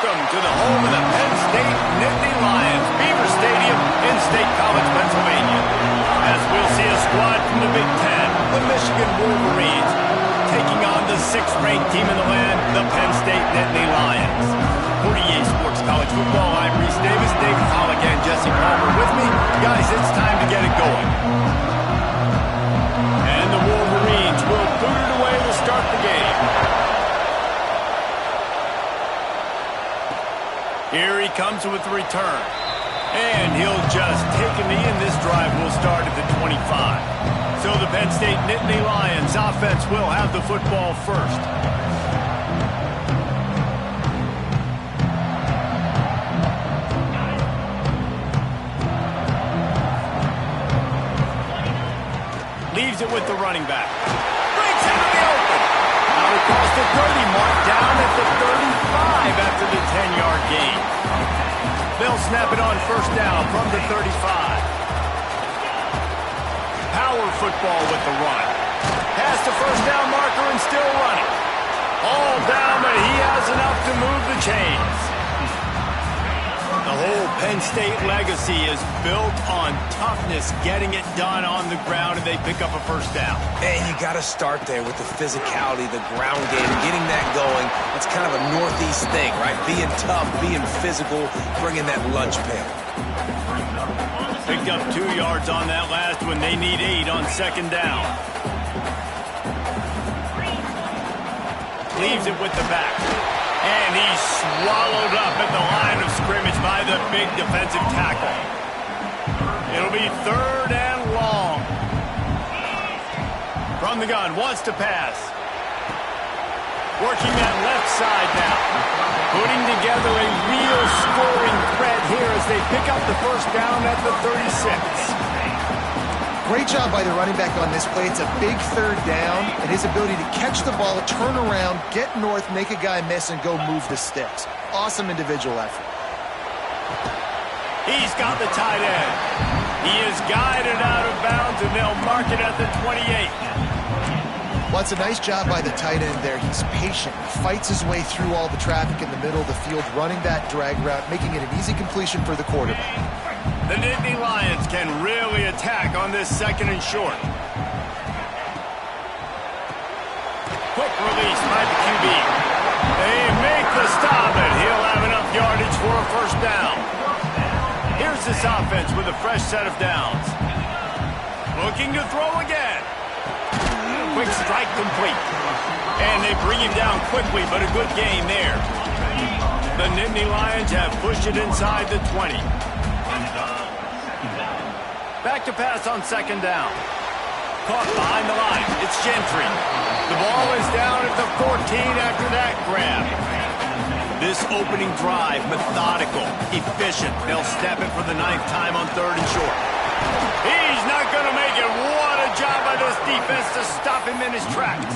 Welcome to the home of the Penn State Nittany Lions, Beaver Stadium in State College, Pennsylvania. As we'll see a squad from the Big Ten, the Michigan Wolverines, taking on the 6th-ranked team in the land, the Penn State Nittany Lions. For EA Sports College Football, I'm Reese Davis, David Hollick, and Jesse Palmer with me. Guys, it's time to get it going. And the Wolverines will boot it away to start the game. Here he comes with the return. And he'll just take a knee, and this drive will start at the 25. So the Penn State Nittany Lions offense will have the football first. Leaves it with the running back. Breaks into the open. Now across the 30 mark, down at the 35 after the 10-yard gain. They'll snap it on first down from the 35. Power football with the run. Past the first down marker and still running. All down, but he has enough to move the chains. The whole Penn State legacy is built on toughness, getting it done on the ground, and they pick up a first down. And you got to start there with the physicality, the ground game, getting that going. It's kind of a Northeast thing, right? Being tough, being physical, bringing that lunch pail. Picked up 2 yards on that last one. They need 8 on second down. Leaves it with the back. And he's swallowed up at the line of scrimmage by the big defensive tackle. It'll be 3rd and long. From the gun, wants to pass. Working that left side now. Putting together a real scoring threat here as they pick up the first down at the 36. Great job by the running back on this play. It's a big 3rd down, and his ability to catch the ball, turn around, get north, make a guy miss, and go move the sticks. Awesome individual effort. He's got the tight end. He is guided out of bounds, and they'll mark it at the 28. Well, it's a nice job by the tight end there. He's patient. He fights his way through all the traffic in the middle of the field, running that drag route, making it an easy completion for the quarterback. The Nittany Lions can really attack on this 2nd and short. Quick release by the QB. They make the stop, and he'll have enough yardage for a first down. Here's this offense with a fresh set of downs. Looking to throw again. Quick strike complete. And they bring him down quickly, but a good gain there. The Nittany Lions have pushed it inside the 20. Back to pass on second down. Caught behind the line. It's Gentry. The ball is down at the 14 after that grab. This opening drive, methodical, efficient. They'll snap it for the 9th time on 3rd and short. He's not going to make it. What a job by this defense to stop him in his tracks.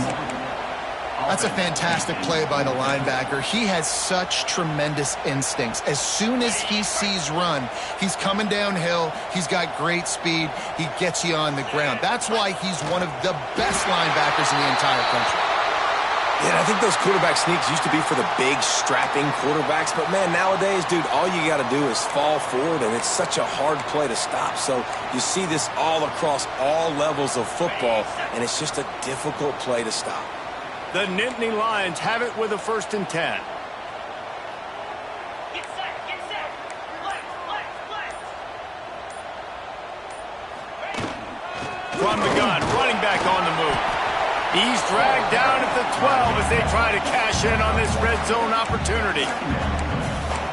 That's a fantastic play by the linebacker. He has such tremendous instincts. As soon as he sees run, he's coming downhill. He's got great speed. He gets you on the ground. That's why he's one of the best linebackers in the entire country. Yeah, I think those quarterback sneaks used to be for the big, strapping quarterbacks. But, man, nowadays, dude, all you got to do is fall forward, and it's such a hard play to stop. So you see this all across all levels of football, and it's just a difficult play to stop. The Nittany Lions have it with a 1st and 10. From the gun, running back on the move. He's dragged down at the 12 as they try to cash in on this red zone opportunity.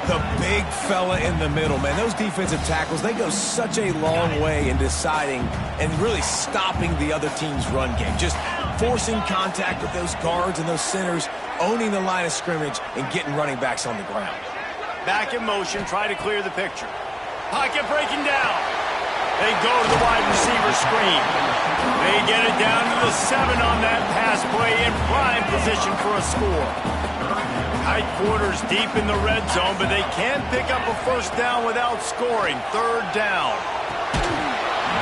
The big fella in the middle, man. Those defensive tackles, they go such a long way in deciding and really stopping the other team's run game. Just forcing contact with those guards and those centers, owning the line of scrimmage, and getting running backs on the ground. Back in motion, try to clear the picture. Pocket breaking down. They go to the wide receiver screen. They get it down to the 7 on that pass play in prime position for a score. Tight quarters deep in the red zone, but they can't pick up a first down without scoring. 3rd down.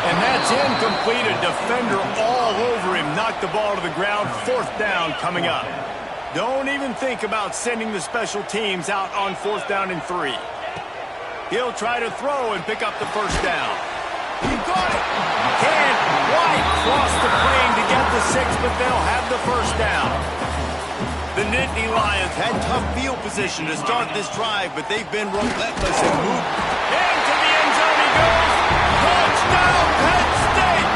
And that's incomplete. A defender all over him. Knocked the ball to the ground. 4th down coming up. Don't even think about sending the special teams out on 4th down and 3. He'll try to throw and pick up the first down. He got it. Can't quite cross the plane to get the 6, but they'll have the first down. The Nittany Lions had tough field position to start this drive, but they've been relentless and moved. Into the end zone he goes. Touchdown, Penn State!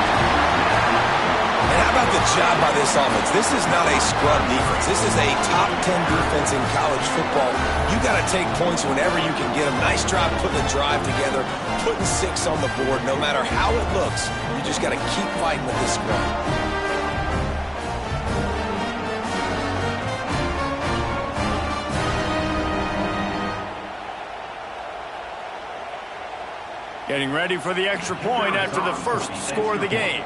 And how about the job by this offense? This is not a scrub defense. This is a top 10 defense in college football. You got to take points whenever you can get them. Nice job putting the drive together, putting 6 on the board. No matter how it looks, you just got to keep fighting with this scrub. Getting ready for the extra point after the first score of the game.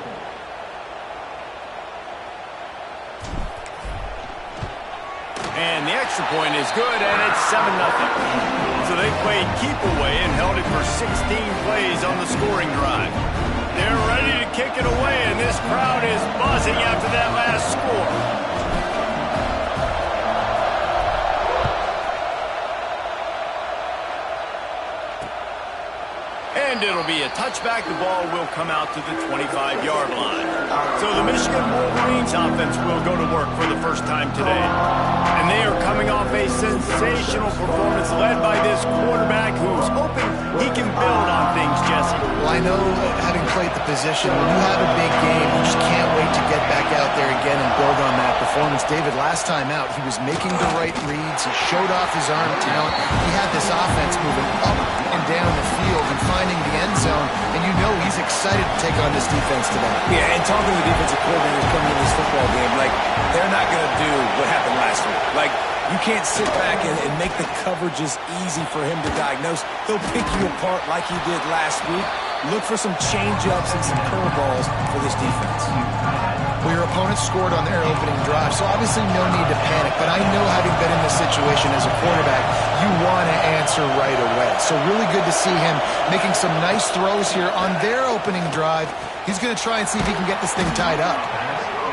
And the extra point is good, and it's 7-0. So they played keep away and held it for 16 plays on the scoring drive. They're ready to kick it away, and this crowd is buzzing after that last score. And it'll be a touchback. The ball will come out to the 25-yard line. So the Michigan Wolverines offense will go to work for the first time today. And they are coming off a sensational performance led by this quarterback who's hoping he can build on things, Jesse. Well, I know, having played the position, when you have a big game, you just can't wait to get back out there again and build on that performance. David, last time out, he was making the right reads. He showed off his arm talent. He had this offense moving up and down the field and finding the end zone, and you know he's excited to take on this defense today. Yeah, and talking to the defensive coordinators coming in this football game, like, they're not going to do what happened last week. Like, you can't sit back and make the coverages easy for him to diagnose. He'll pick you apart like he did last week. Look for some change-ups and some curveballs for this defense. Well, your opponent scored on their opening drive, so obviously no need to panic. But I know, having been in this situation as a quarterback, you want to answer right away. So really good to see him making some nice throws here on their opening drive. He's going to try and see if he can get this thing tied up.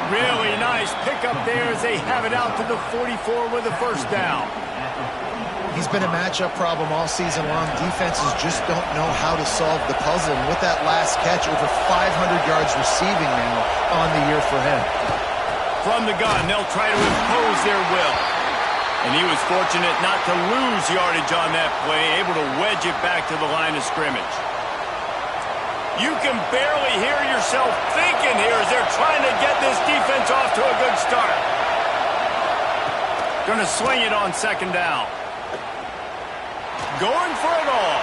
Really nice pickup there as they have it out to the 44 with a first down. He's been a matchup problem all season long. Defenses just don't know how to solve the puzzle. And with that last catch, over 500 yards receiving now on the year for him. From the gun, they'll try to impose their will. And he was fortunate not to lose yardage on that play, able to wedge it back to the line of scrimmage. You can barely hear yourself thinking here as they're trying to get this defense off to a good start. Going to swing it on second down. Going for it all.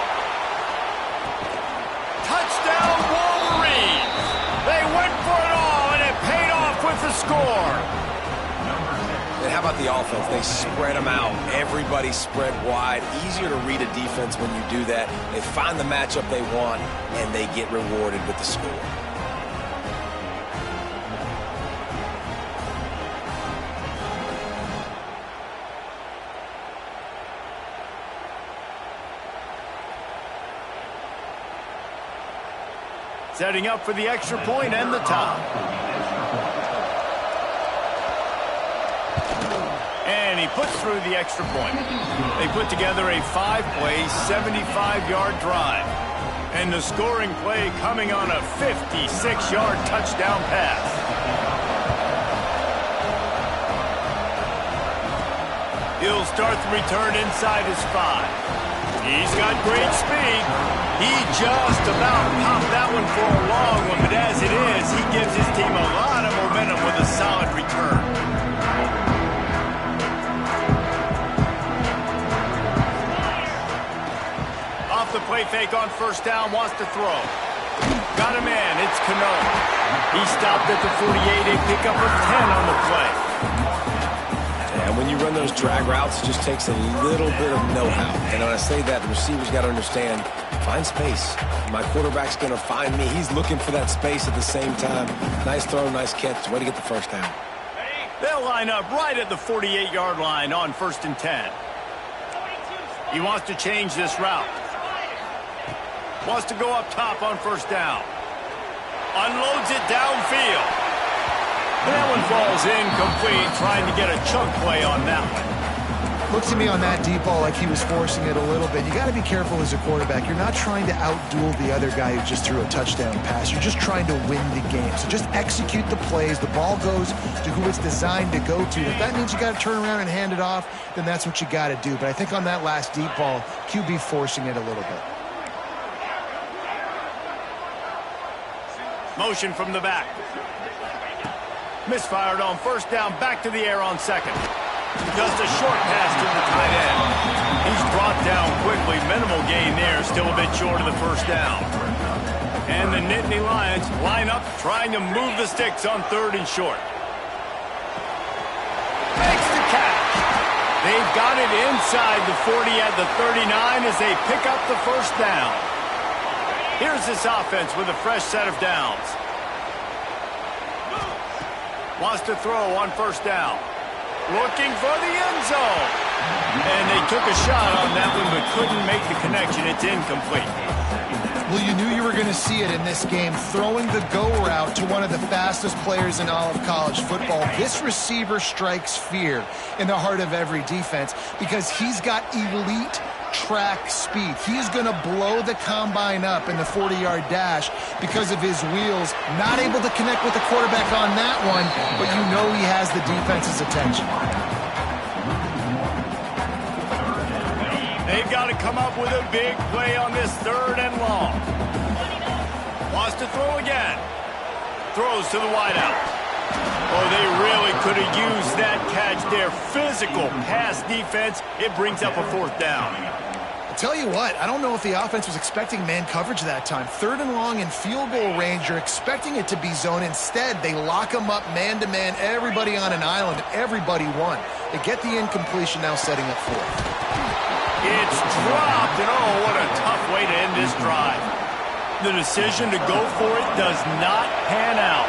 Touchdown, Wolverines. They went for it all, and it paid off with the score. And how about the offense? They spread them out. Everybody spread wide. Easier to read a defense when you do that. They find the matchup they want, and they get rewarded with the score. Setting up for the extra point and the top. And he puts through the extra point. They put together a 5-play, 75-yard drive. And the scoring play coming on a 56-yard touchdown pass. He'll start the return inside his 5. He's got great speed. He just about popped that one for a long one, but as it is, he gives his team a lot of momentum with a solid return. Off the play fake on first down, wants to throw. Got a man, it's Cano. He stopped at the 48, a pickup of 10 on the play. And when you run those drag routes, it just takes a little bit of know-how. And when I say that, the receiver's got to understand, find space. My quarterback's going to find me. He's looking for that space at the same time. Nice throw, nice catch. Way to get the first down. They'll line up right at the 48-yard line on 1st and 10. He wants to change this route. Wants to go up top on first down. Unloads it downfield. And that one falls incomplete, trying to get a chunk play on that one. Looks to me on that deep ball like he was forcing it a little bit. You got to be careful as a quarterback. You're not trying to outduel the other guy who just threw a touchdown pass. You're just trying to win the game. So just execute the plays. The ball goes to who it's designed to go to. If that means you got to turn around and hand it off, then that's what you got to do. But I think on that last deep ball, QB forcing it a little bit. Motion from the back. Misfired on first down, back to the air on second. Just a short pass to the tight end. He's brought down quickly. Minimal gain there, still a bit short of the first down. And the Nittany Lions line up, trying to move the sticks on third and short. Makes the catch. They've got it inside the 40 at the 39 as they pick up the first down. Here's this offense with a fresh set of downs. Wants to throw on first down. Looking for the end zone. And they took a shot on that one but couldn't make the connection. It's incomplete. Well, you knew you were going to see it in this game, throwing the go route to one of the fastest players in all of college football. This receiver strikes fear in the heart of every defense because he's got elite track speed. He's going to blow the combine up in the 40-yard dash because of his wheels. Not able to connect with the quarterback on that one, but you know he has the defense's attention. They've got to come up with a big play on this third and long. Wants to throw again. Throws to the wideout. Oh, they really could have used that catch there. Physical pass defense. It brings up a fourth down. I'll tell you what, I don't know if the offense was expecting man coverage that time. Third and long in field goal range, you're expecting it to be zone. Instead, they lock them up man-to-man, everybody on an island, everybody won. They get the incompletion, now setting up fourth. It's dropped, and oh, what a tough way to end this drive. The decision to go for it does not pan out.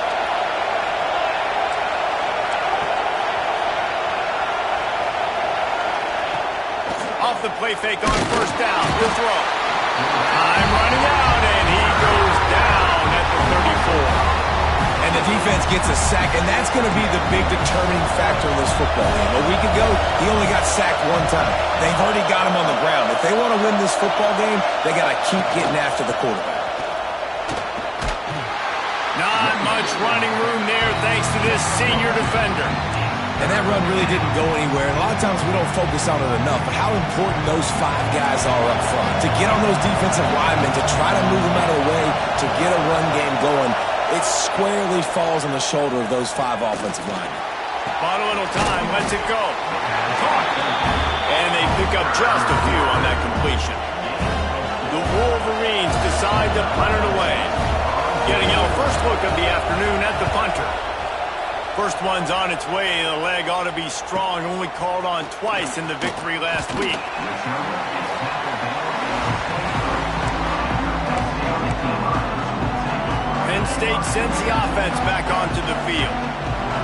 Off the play fake on first down. He'll throw. Time running out, and he goes down at the 34. And the defense gets a sack, and that's going to be the big determining factor in this football game. A week ago, he only got sacked one time. They've already got him on the ground. If they want to win this football game, they got to keep getting after the quarterback. Not much running room there thanks to this senior defender. And that run really didn't go anywhere. And a lot of times we don't focus on it enough, but how important those five guys are up front. To get on those defensive linemen, to try to move them out of the way, to get a run game going, it squarely falls on the shoulder of those five offensive linemen. Bought a little time, lets it go. Caught. And they pick up just a few on that completion. The Wolverines decide to punt it away. Getting our first look of the afternoon at the punter. First one's on its way. The leg ought to be strong. Only called on twice in the victory last week. Penn State sends the offense back onto the field.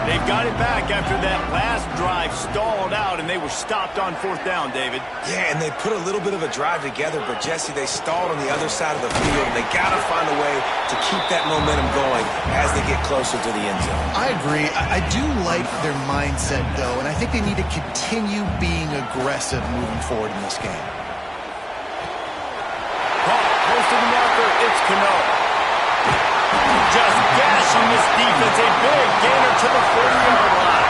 They've got it back after that last drive stalled out, and they were stopped on fourth down, David. Yeah, and they put a little bit of a drive together, but, Jesse, they stalled on the other side of the field. They got to find a way to keep that momentum going as they get closer to the end zone. I agree. I do like their mindset, though, and I think they need to continue being aggressive moving forward in this game. Close to the marker, it's Cano. Just gashing this defense, a big gainer to the 40-yard line.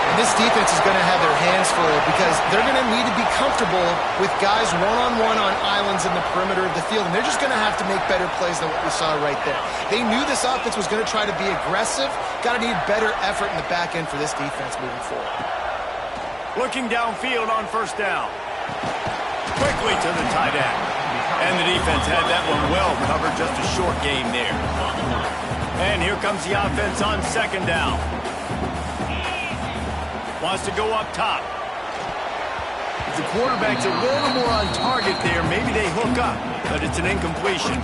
And this defense is going to have their hands full because they're going to need to be comfortable with guys one-on-one on islands in the perimeter of the field, and they're just going to have to make better plays than what we saw right there. They knew this offense was going to try to be aggressive. Got to need better effort in the back end for this defense moving forward. Looking downfield on first down. Quickly to the tight end. And the defense had that one well covered, just a short gain there. And here comes the offense on second down. Wants to go up top. If the quarterback's a little more on target there, maybe they hook up, but it's an incompletion.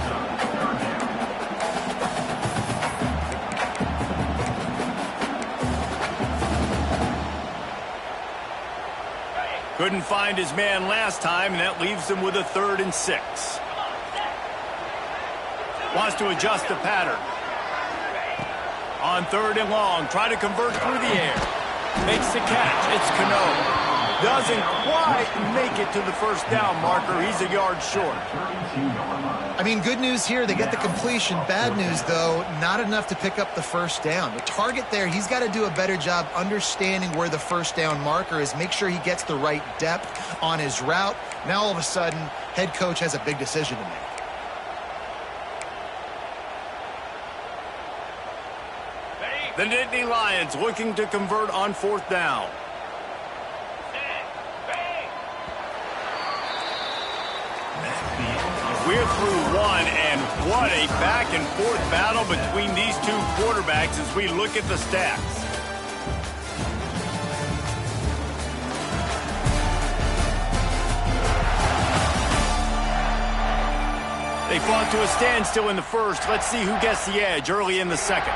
Couldn't find his man last time, and that leaves him with a 3rd and 6. Wants to adjust the pattern. On 3rd and long, try to convert through the air. Makes the catch. It's Cano. Doesn't quite make it to the first down marker. He's a yard short. I mean, good news here. They get the completion. Bad news, though, not enough to pick up the first down. The target there, he's got to do a better job understanding where the first down marker is. Make sure he gets the right depth on his route. Now, all of a sudden, head coach has a big decision to make. The Nittany Lions looking to convert on 4th down. We're through one, and what a back-and-forth battle between these two quarterbacks as we look at the stats. They fought to a standstill in the first. Let's see who gets the edge early in the second.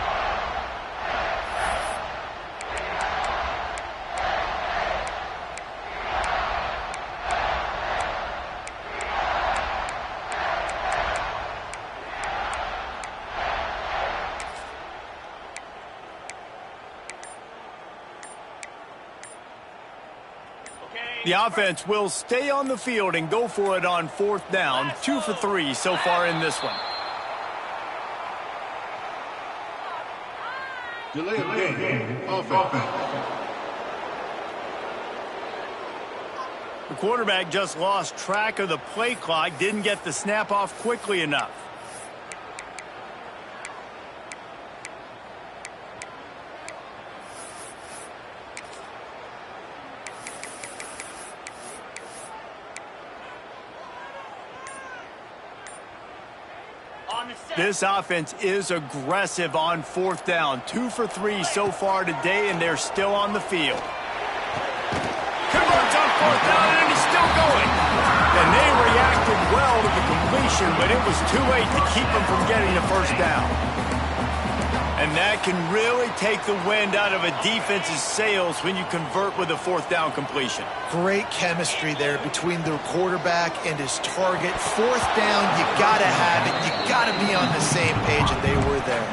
The offense will stay on the field and go for it on 4th down. 2 for 3 so far in this one. Delay of game. Offense. The quarterback just lost track of the play clock, didn't get the snap off quickly enough. This offense is aggressive on 4th down. 2 for 3 so far today, and they're still on the field. Converts on 4th down, and he's still going. And they reacted well to the completion, but it was too late to keep them from getting the first down. And that can really take the wind out of a defense's sails when you convert with a 4th down completion. Great chemistry there between the quarterback and his target. 4th down, you got to have it. You got to be on the same page, and they were there.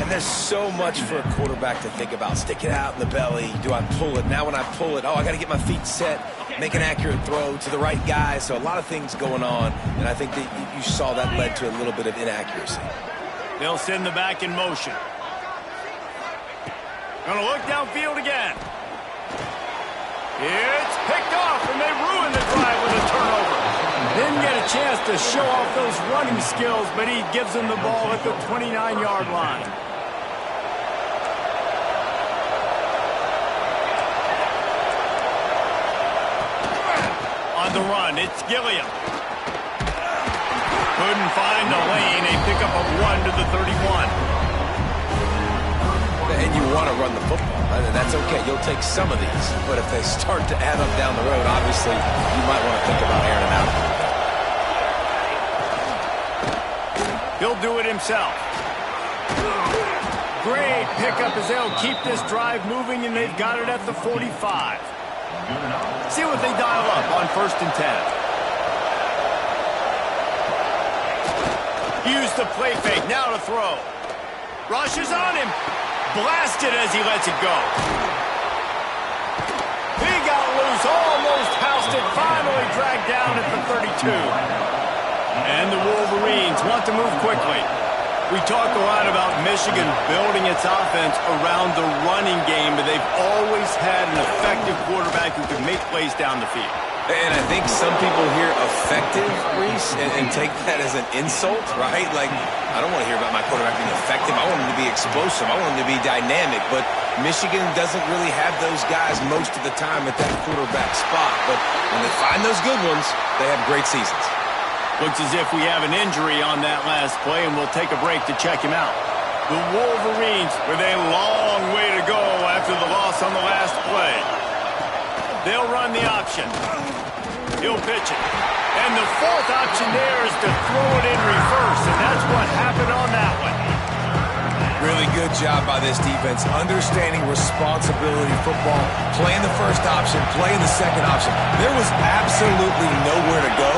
And there's so much for a quarterback to think about. Stick it out in the belly. Do I pull it? Now when I pull it, I got to get my feet set, make an accurate throw to the right guy. So a lot of things going on, and I think that you saw that led to a little bit of inaccuracy. They'll send the back in motion. Gonna look downfield again. It's picked off, and they ruin the drive with a turnover. Didn't get a chance to show off those running skills, but he gives them the ball at the 29-yard line. On the run, it's Gilliam. Couldn't find the lane. They pick up a run to the 31. And you want to run the football. That's okay. You'll take some of these. But if they start to add up down the road, obviously, you might want to think about airing it out. He'll do it himself. Great pickup as they'll keep this drive moving, and they've got it at the 45. See what they dial up on 1st and 10. Use the play fake, now to throw. Rush is on him. Blasted as he lets it go. He got loose, almost housed it, finally dragged down at the 32. And the Wolverines want to move quickly. We talk a lot about Michigan building its offense around the running game, but they've always had an effective quarterback who can make plays down the field. And I think some people hear effective, Reese, and take that as an insult, right? Like, I don't want to hear about my quarterback being effective. I want him to be explosive. I want him to be dynamic. But Michigan doesn't really have those guys most of the time at that quarterback spot. But when they find those good ones, they have great seasons. Looks as if we have an injury on that last play, and we'll take a break to check him out. The Wolverines with a long way to go after the loss on the last play. They'll run the option. He'll pitch it. And the 4th option there is to throw it in reverse, and that's what happened on that one. Really good job by this defense, understanding responsibility football, playing the first option, playing the second option. There was absolutely nowhere to go.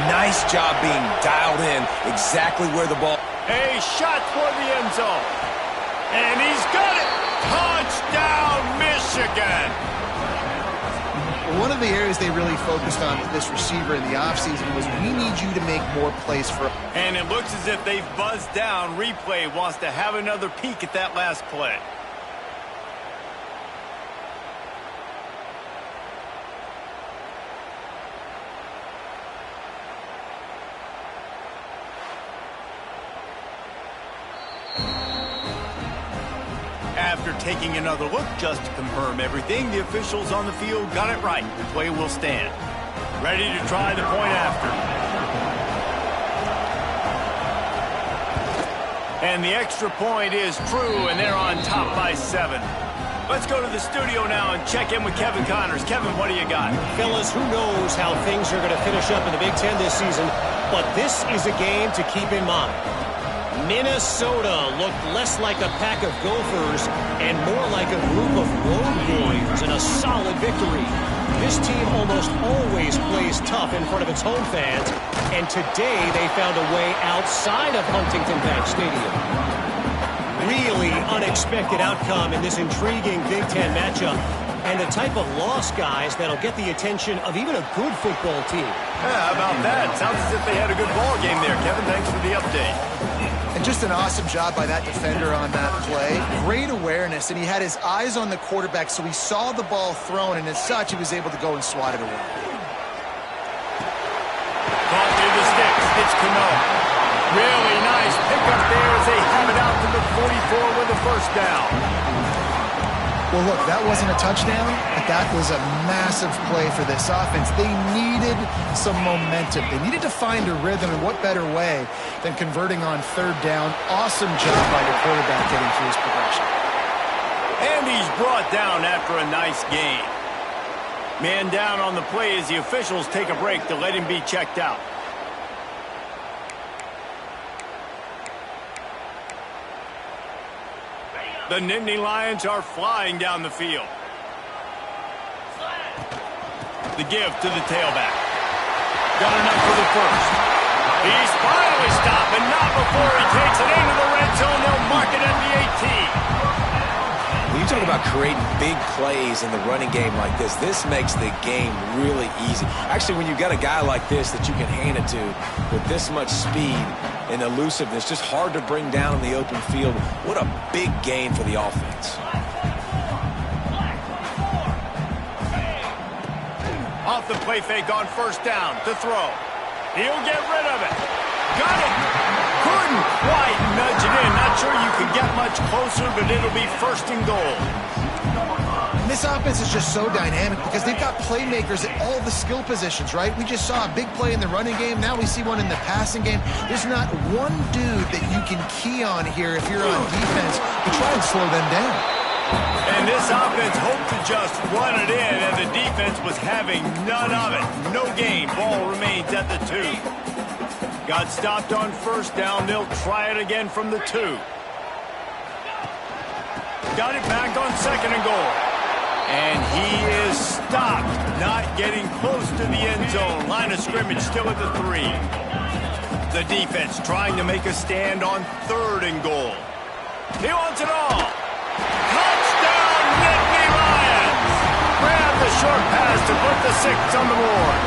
Nice job being dialed in exactly where the ball. A shot toward the end zone. And he's got it! Touchdown, Michigan! One of the areas they really focused on with this receiver in the offseason was we need you to make more plays for... And it looks as if they've buzzed down. Replay wants to have another peek at that last play. After taking another look just to confirm everything, the officials on the field got it right. The play will stand. Ready to try the point after. And the extra point is true, and they're on top by 7. Let's go to the studio now and check in with Kevin Connors. Kevin, what do you got? Fellas, who knows how things are going to finish up in the Big Ten this season, but this is a game to keep in mind. Minnesota looked less like a pack of Gophers and more like a group of road warriors in a solid victory. This team almost always plays tough in front of its home fans, and today they found a way outside of Huntington Bank Stadium. Really unexpected outcome in this intriguing Big Ten matchup, and the type of loss, guys, that'll get the attention of even a good football team. Yeah, how about that? Sounds as if they had a good ball game there. Kevin, thanks for the update. And just an awesome job by that defender on that play. Great awareness, and he had his eyes on the quarterback, so he saw the ball thrown, and as such, he was able to go and swat it away. Caught near the sticks. It's Cano. Really nice pickup there as they have it out to the 44 with a first down. Well, look, that wasn't a touchdown, but that was a massive play for this offense. They needed some momentum. They needed to find a rhythm, and what better way than converting on third down. Awesome job by the quarterback getting through his progression. And he's brought down after a nice gain. Man down on the play as the officials take a break to let him be checked out. The Nittany Lions are flying down the field. The give to the tailback. Got enough for the first. He's finally stopped, and not before he takes it into the red zone. They'll mark it at the 18. When you talk about creating big plays in the running game like this makes the game really easy. Actually, when you've got a guy like this that you can hand it to with this much speed and elusiveness, just hard to bring down in the open field. What a big gain for the offense. Off the play fake on first down to throw. He'll get rid of it. Got it. Couldn't quite nudge it in. Not sure you could get much closer, but it'll be first and goal. This offense is just so dynamic because they've got playmakers at all the skill positions, right? We just saw a big play in the running game. Now we see one in the passing game. There's not one dude that you can key on here if you're on defense to try and slow them down. And this offense hoped to just run it in, and the defense was having none of it. No gain. Ball remains at the 2. Got stopped on first down. They'll try it again from the 2. Got it back on second and goal. And he is stopped, not getting close to the end zone. Line of scrimmage still at the 3. The defense trying to make a stand on third and goal. He wants it all. Touchdown, Nittany Lions! Grab the short pass to put the 6 on the board.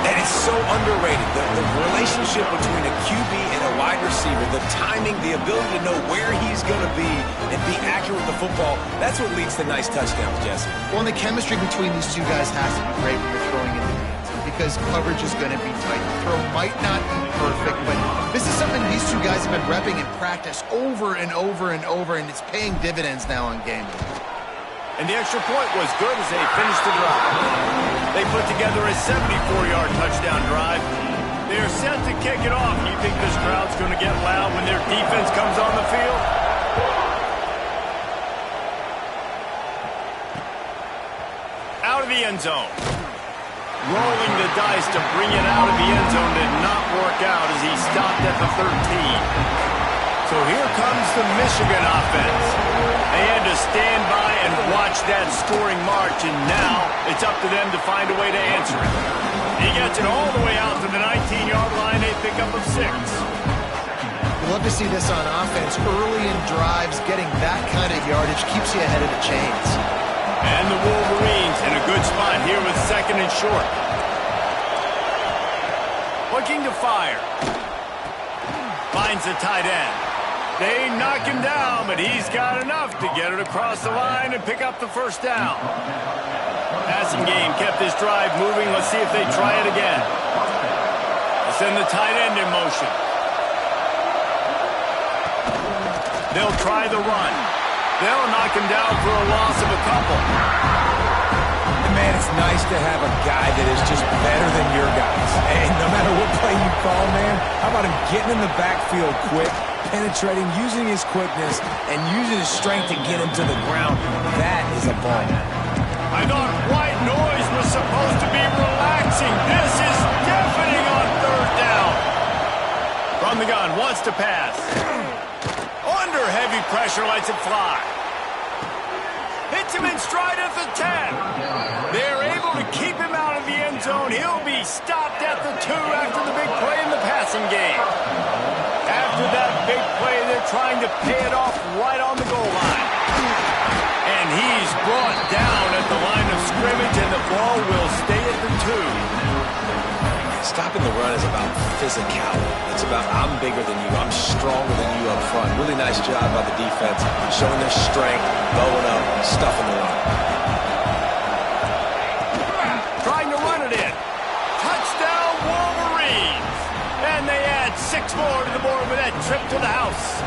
And it's so underrated. The relationship between a QB and a wide receiver, the timing, the ability to know where he's going to be and be accurate with the football, that's what leads to nice touchdowns, Jesse. Well, and the chemistry between these two guys has to be great when they're throwing into the end zone because coverage is going to be tight. The throw might not be perfect, but this is something these two guys have been repping in practice over and over and over, and it's paying dividends now on game day. And the extra point was good as they finished the drive. They put together a 74-yard touchdown drive. They're set to kick it off. You think this crowd's going to get loud when their defense comes on the field? Out of the end zone. Rolling the dice to bring it out of the end zone did not work out as he stopped at the 13. So here comes the Michigan offense. They had to stand by and watch that scoring march, and now it's up to them to find a way to answer it. He gets it all the way out to the 19-yard line. They pick up a 6. You love to see this on offense. Early in drives, getting that kind of yardage keeps you ahead of the chains. And the Wolverines in a good spot here with 2nd and short. Looking to fire. Finds the tight end. They knock him down, but he's got enough to get it across the line and pick up the first down. Passing game kept this drive moving. Let's see if they try it again. They send the tight end in motion. They'll try the run. They'll knock him down for a loss of a couple. And man, it's nice to have a guy that is just better than your guys. And no matter what play you call, man, how about him getting in the backfield quick, penetrating, using his quickness, and using his strength to get him to the ground. That is a ball. I thought white noise was supposed to be relaxing. This is deafening on 3rd down. From the gun, wants to pass. Under heavy pressure, lets it fly. Hits him in stride at the 10. They're able to keep him out of the end zone. He'll be stopped at the 2 after the big play in the passing game. After that big play, they're trying to pay it off right on the goal line. And he's brought down at the line of scrimmage, and the ball will stay at the 2. Stopping the run is about physicality. It's about I'm bigger than you, I'm stronger than you up front. Really nice job by the defense, showing their strength, bowing up, stuffing the run. Trying to run it in. Touchdown, Wolverines! And they add 6 more to the board with that trip to the house.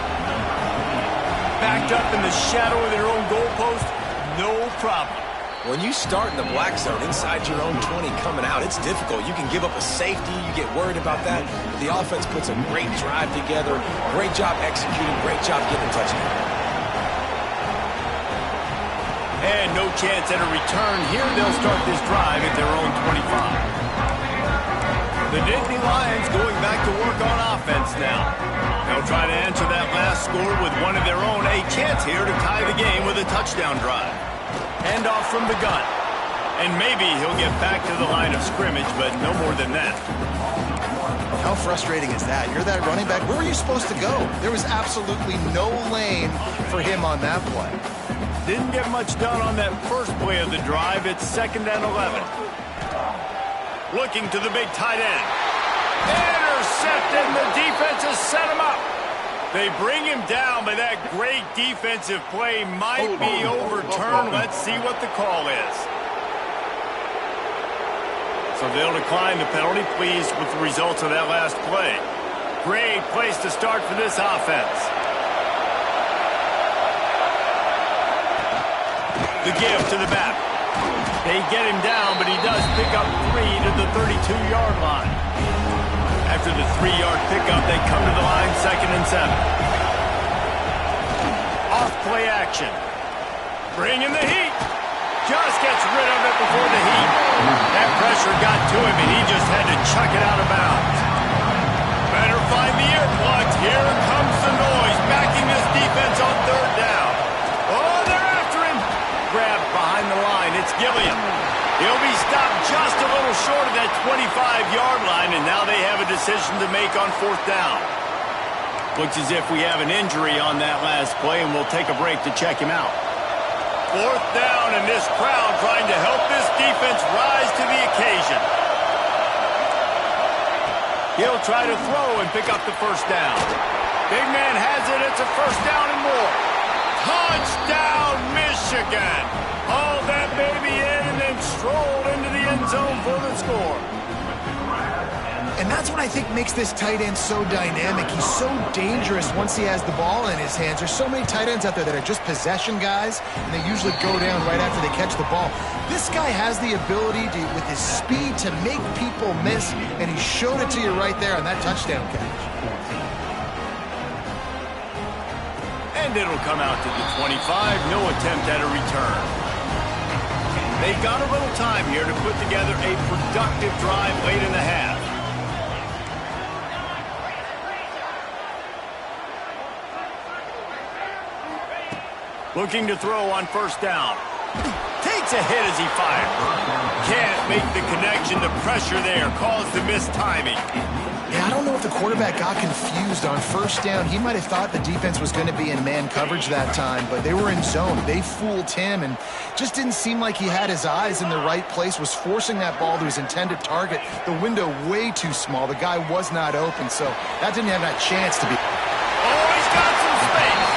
Backed up in the shadow of their own goalpost, no problem. When you start in the black zone inside your own 20 coming out, it's difficult. You can give up a safety. You get worried about that. But the offense puts a great drive together. Great job executing. Great job getting a touchdown. And no chance at a return. Here they'll start this drive at their own 25. The Nittany Lions going back to work on offense now. They'll try to answer that last score with one of their own. A chance here to tie the game with a touchdown drive. Hand off from the gun. And maybe he'll get back to the line of scrimmage, but no more than that. How frustrating is that? You're that running back. Where were you supposed to go? There was absolutely no lane for him on that play. Didn't get much done on that first play of the drive. It's 2nd and 11. Looking to the big tight end. Intercepted, and the defense has set him up. They bring him down, but that great defensive play might be overturned. Let's see what the call is. So they'll decline the penalty, pleased with the results of that last play. Great place to start for this offense. The give to the back. They get him down, but he does pick up 3 to the 32-yard line. After the 3-yard pickup, they come to the line 2nd and 7. Off play action. Bring in the heat. Just gets rid of it before the heat. That pressure got to him, and he just had to chuck it out of bounds. Better find the earplugs. Here comes the noise, backing this defense on 3rd down. Oh, they're after him. Grabbed behind the line. It's Gilliam. He'll be stopped just a little short of that 25-yard line, and now they have a decision to make on 4th down. Looks as if we have an injury on that last play, and we'll take a break to check him out. 4th down, and this crowd trying to help this defense rise to the occasion. He'll try to throw and pick up the first down. Big man has it. It's a 1st down and more. Touchdown, Michigan. Hauled that baby in and then strolled into the end zone for the score. And that's what I think makes this tight end so dynamic. He's so dangerous once he has the ball in his hands. There's so many tight ends out there that are just possession guys, and they usually go down right after they catch the ball. This guy has the ability to, with his speed, to make people miss, and he showed it to you right there on that touchdown catch. And it'll come out to the 25. No attempt at a return. They've got a little time here to put together a productive drive late in the half. Looking to throw on 1st down. Takes a hit as he fires. Can't make the connection. The pressure there caused the missed timing. Yeah, I don't know if the quarterback got confused on first down. He might have thought the defense was going to be in man coverage that time, but they were in zone. They fooled him and just didn't seem like he had his eyes in the right place, was forcing that ball to his intended target. The window way too small. The guy was not open, so that didn't have that chance to be. Oh, he's got some space.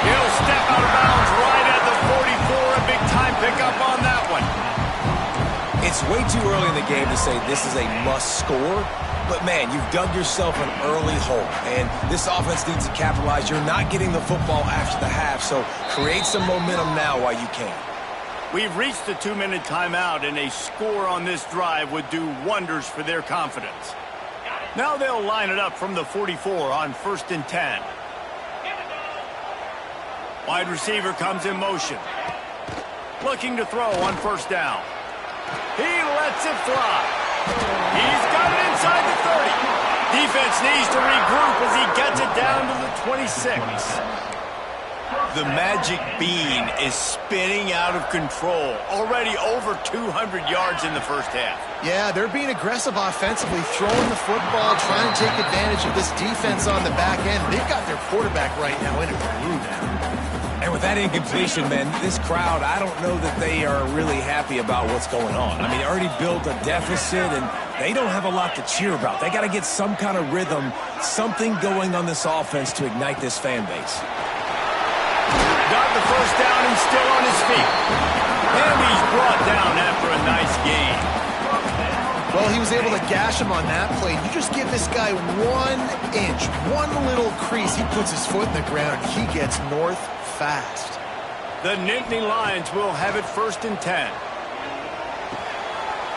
He'll step out of bounds right at the 44. A big-time pickup on that one. It's way too early in the game to say this is a must score, but man, you've dug yourself an early hole, and this offense needs to capitalize. You're not getting the football after the half, so create some momentum now while you can. We've reached the 2-minute timeout, and a score on this drive would do wonders for their confidence. Now they'll line it up from the 44 on 1st and 10. Wide receiver comes in motion. Looking to throw on 1st down. He lets it fly. He's got it inside the 30. Defense needs to regroup as he gets it down to the 26. The magic bean is spinning out of control. Already over 200 yards in the first half. Yeah, they're being aggressive offensively, throwing the football, trying to take advantage of this defense on the back end. They've got their quarterback right now in a groove now. And with that incompletion, man, this crowd, I don't know that they are really happy about what's going on. I mean, they already built a deficit, and they don't have a lot to cheer about. They got to get some kind of rhythm, something going on this offense to ignite this fan base. Got the first down and still on his feet. And he's brought down after a nice gain. Well, he was able to gash him on that play. You just give this guy 1 inch, one little crease. He puts his foot in the ground. He gets north fast. The Nittany Lions will have it 1st and 10.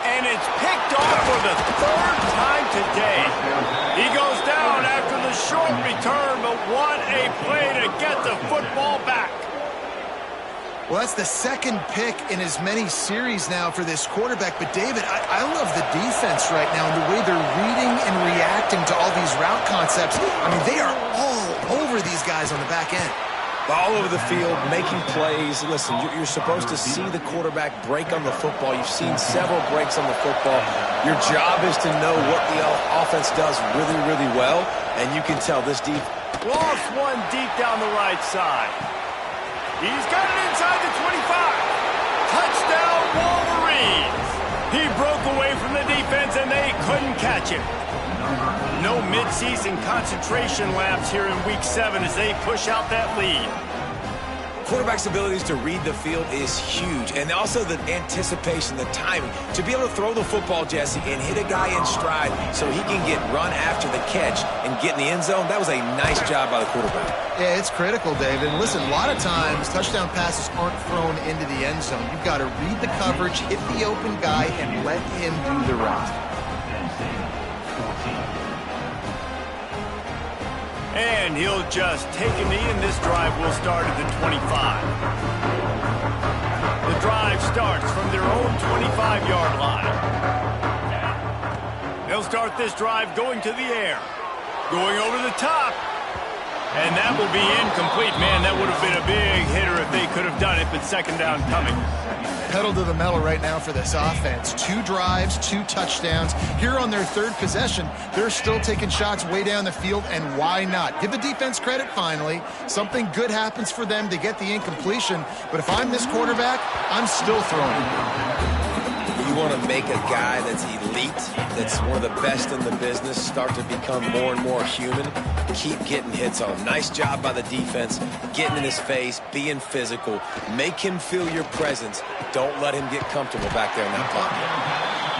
And it's picked off for the 3rd time today. He goes down after the short return, but what a play to get the football back. Well, that's the 2nd pick in as many series now for this quarterback. But, David, I love the defense right now and the way they're reading and reacting to all these route concepts. I mean, they are all over these guys on the back end. All over the field, making plays. Listen, you're supposed to see the quarterback break on the football. You've seen several breaks on the football. Your job is to know what the offense does really, really well, and you can tell this defense. Lost one deep down the right side. He's got it inside the 25. Touchdown, Wolverines. He broke away from the defense, and they couldn't catch him. No midseason concentration laps here in Week 7 as they push out that lead. Quarterback's abilities to read the field is huge, and also the anticipation, the timing. To be able to throw the football, Jesse, and hit a guy in stride so he can get run after the catch and get in the end zone, that was a nice job by the quarterback. Yeah, it's critical, David. And listen, a lot of times touchdown passes aren't thrown into the end zone. You've got to read the coverage, hit the open guy, and let him do the rest. And he'll just take a knee, and this drive will start at the 25. The drive starts from their own 25-yard line. They'll start this drive going to the air. Going over the top. And that will be incomplete. Man, that would have been a big hitter if they could have done it, but 2nd down coming. Pedal to the metal right now for this offense. 2 drives, 2 touchdowns. Here on their 3rd possession, they're still taking shots way down the field, and why not? Give the defense credit finally. Something good happens for them to get the incompletion, but if I'm this quarterback, I'm still throwing. You want to make a guy that's elite, that's one of the best in the business, start to become more and more human. Keep getting hits on him. Nice job by the defense, getting in his face, being physical. Make him feel your presence. Don't let him get comfortable back there in that pocket.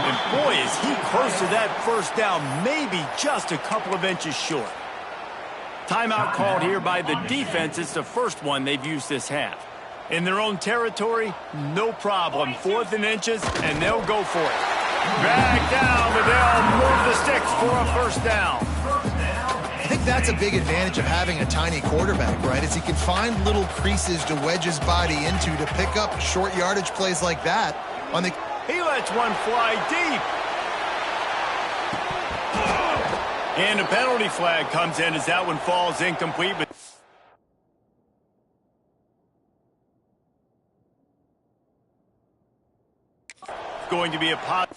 And boy, is he close to that 1st down, maybe just a couple of inches short. Timeout called here by the defense. It's the first one they've used this half. In their own territory, no problem. 4th and inches, and they'll go for it. Back down, but they'll move the sticks for a 1st down. I think that's a big advantage of having a tiny quarterback, right? Is he can find little creases to wedge his body into to pick up short yardage plays like that. He lets one fly deep. And a penalty flag comes in as that one falls incomplete. But going to be a pot.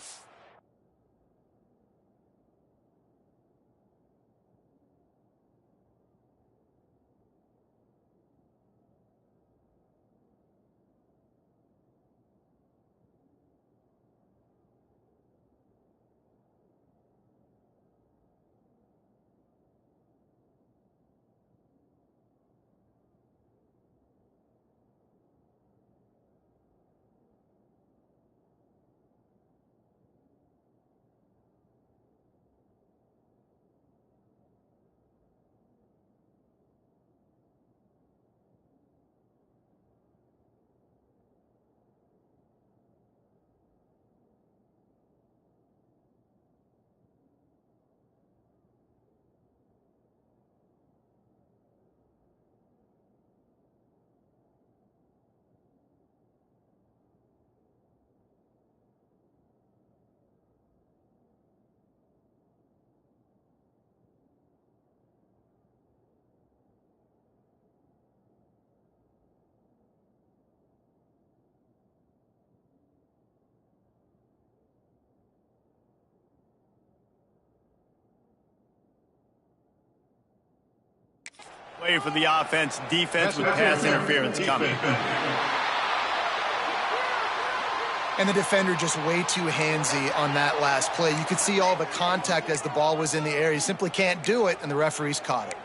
Way for the offense, defense with pass interference coming. And the defender just way too handsy on that last play. You could see all the contact as the ball was in the air. He simply can't do it, and the referees caught it.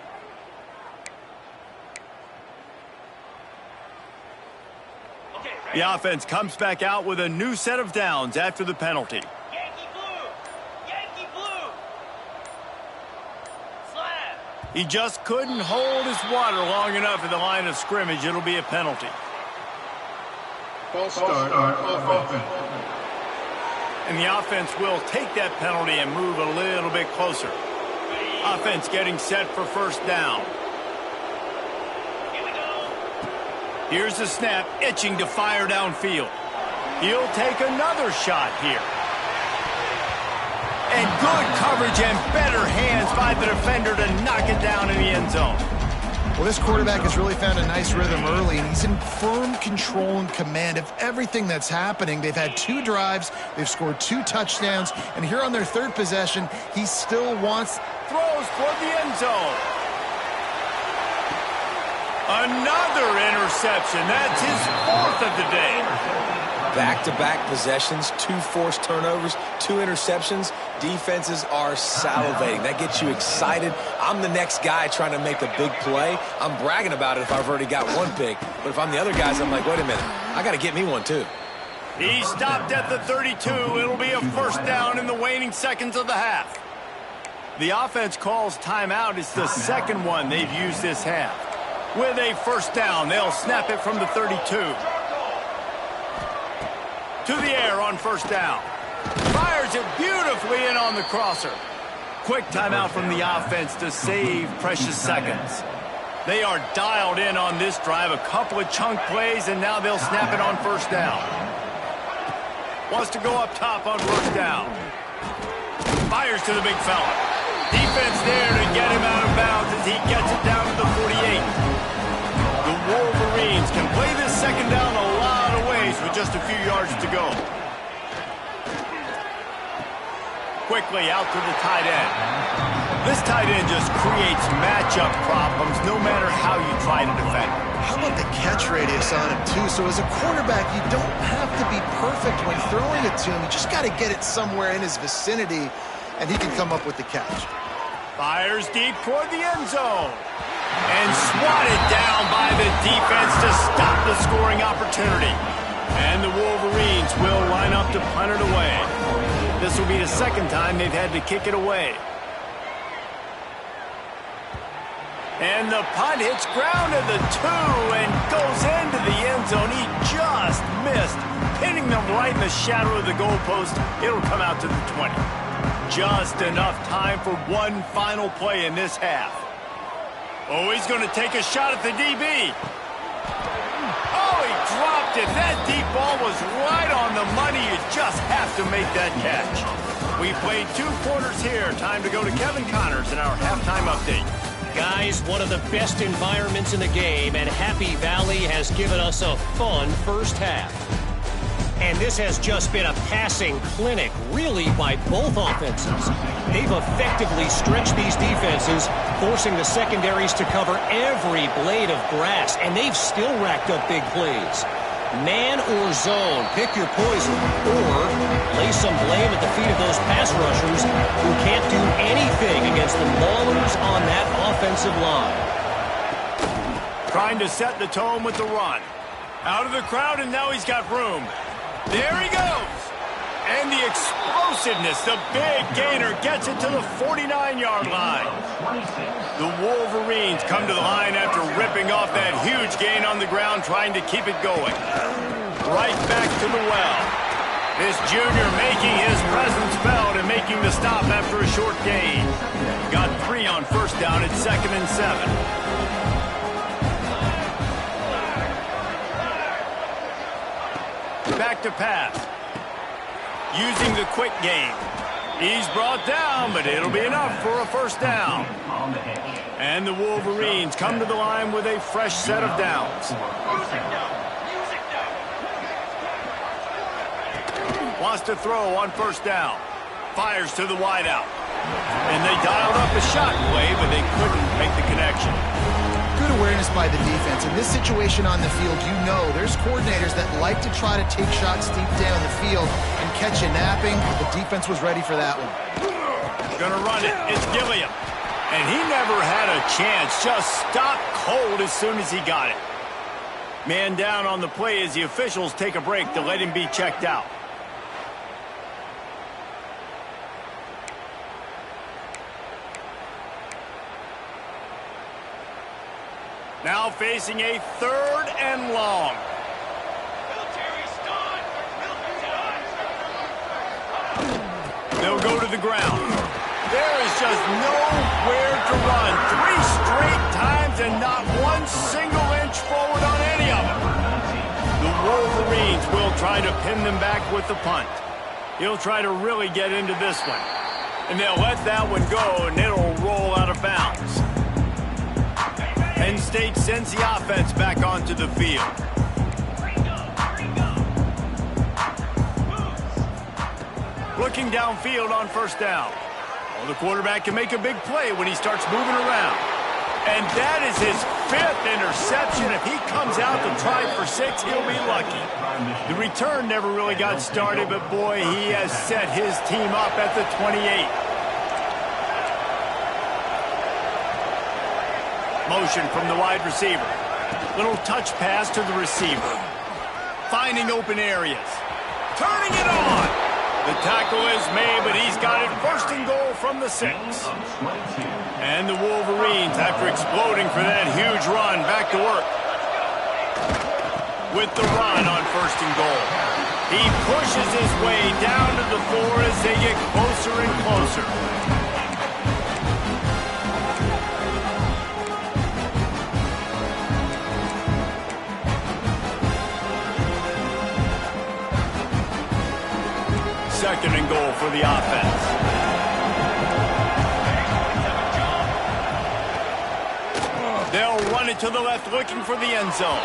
The offense comes back out with a new set of downs after the penalty. Yankee blue! Yankee blue! Slap! He just couldn't hold his water long enough at the line of scrimmage. It'll be a penalty. False start offense. And the offense will take that penalty and move a little bit closer. Offense getting set for first down. Here we go! Here's the snap, itching to fire downfield. He'll take another shot here. And good coverage and better hands by the defender to knock it down in the end zone. Well, this quarterback has really found a nice rhythm early, and he's in firm control and command of everything that's happening. They've had 2 drives, they've scored 2 touchdowns, and here on their 3rd possession, he still wants... Throws toward the end zone. Another interception. That's his 4th of the day. Back-to-back possessions, 2 forced turnovers, 2 interceptions. Defenses are salivating. That gets you excited. I'm the next guy trying to make a big play. I'm bragging about it if I've already got 1 pick. But if I'm the other guys, I'm like, wait a minute. I got to get me 1 too. He stopped at the 32. It'll be a first down in the waning seconds of the half. The offense calls timeout. It's the 2nd one they've used this half. With a first down, they'll snap it from the 32. To the air on first down. Fires it beautifully in on the crosser. Quick timeout from the offense to save precious seconds. They are dialed in on this drive. A couple of chunk plays, and now they'll snap it on first down. Wants to go up top on first down. Fires to the big fella. Defense there to get him out of bounds as he gets it down to the 48. The Wolverines can play this second down a lot of ways with just a few yards to go. Quickly out to the tight end. This tight end just creates matchup problems no matter how you try to defend. How about the catch radius on him, too? So as a quarterback, you don't have to be perfect when throwing it to him. You just got to get it somewhere in his vicinity, and he can come up with the catch. Fires deep toward the end zone. And swatted down by the defense to stop the scoring opportunity. And the Wolverines will line up to punt it away. This will be the 2nd time they've had to kick it away. And the punt hits ground at the 2 and goes into the end zone. He just missed, pinning them right in the shadow of the goalpost. It'll come out to the 20. Just enough time for one final play in this half. Oh, he's going to take a shot at the DB. Oh, he dropped it. That deep ball was right on the money. You just have to make that catch. We played 2 quarters here. Time to go to Kevin Connors in our halftime update. Guys, one of the best environments in the game, and Happy Valley has given us a fun first half. And this has just been a passing clinic, really, by both offenses. They've effectively stretched these defenses, forcing the secondaries to cover every blade of grass, and they've still racked up big plays. Man or zone, pick your poison, or lay some blame at the feet of those pass rushers who can't do anything against the maulers on that offensive line. Trying to set the tone with the run. Out of the crowd, and now he's got room. There he goes. And the explosiveness, the big gainer gets it to the 49-yard line. The Wolverines come to the line after ripping off that huge gain on the ground, trying to keep it going. Right back to the well. This junior making his presence felt and making the stop after a short gain. Got 3 on first down at 2nd and 7. Back to pass. Using the quick game. He's brought down, but it'll be enough for a first down. And the Wolverines come to the line with a fresh set of downs. Wants to throw on first down. Fires to the wideout. And they dialed up a shot play, but they couldn't make the connection. this by the defense. In this situation on the field, you know there's coordinators that like to try to take shots deep down the field and catch you napping. The defense was ready for that one. Gonna run it. It's Gilliam. And he never had a chance. Just stopped cold as soon as he got it. Man down on the play as the officials take a break to let him be checked out. Now facing a 3rd and long. They'll go to the ground. There is just nowhere to run. 3 straight times and not one single inch forward on any of them. The Wolverines will try to pin them back with the punt. He'll try to really get into this one. And they'll let that one go, and it'll roll out of bounds. Penn State sends the offense back onto the field. Looking downfield on 1st down. Well, the quarterback can make a big play when he starts moving around. And that is his 5th interception. If he comes out to try for 6, he'll be lucky. The return never really got started, but boy, he has set his team up at the 28. Motion from the wide receiver. Little touch pass to the receiver. Finding open areas. Turning it on. The tackle is made, but he's got it 1st and goal from the 6. And the Wolverines, after exploding for that huge run, back to work. With the run on 1st and goal. He pushes his way down to the floor as they get closer and closer. Second and goal for the offense. They'll run it to the left, looking for the end zone.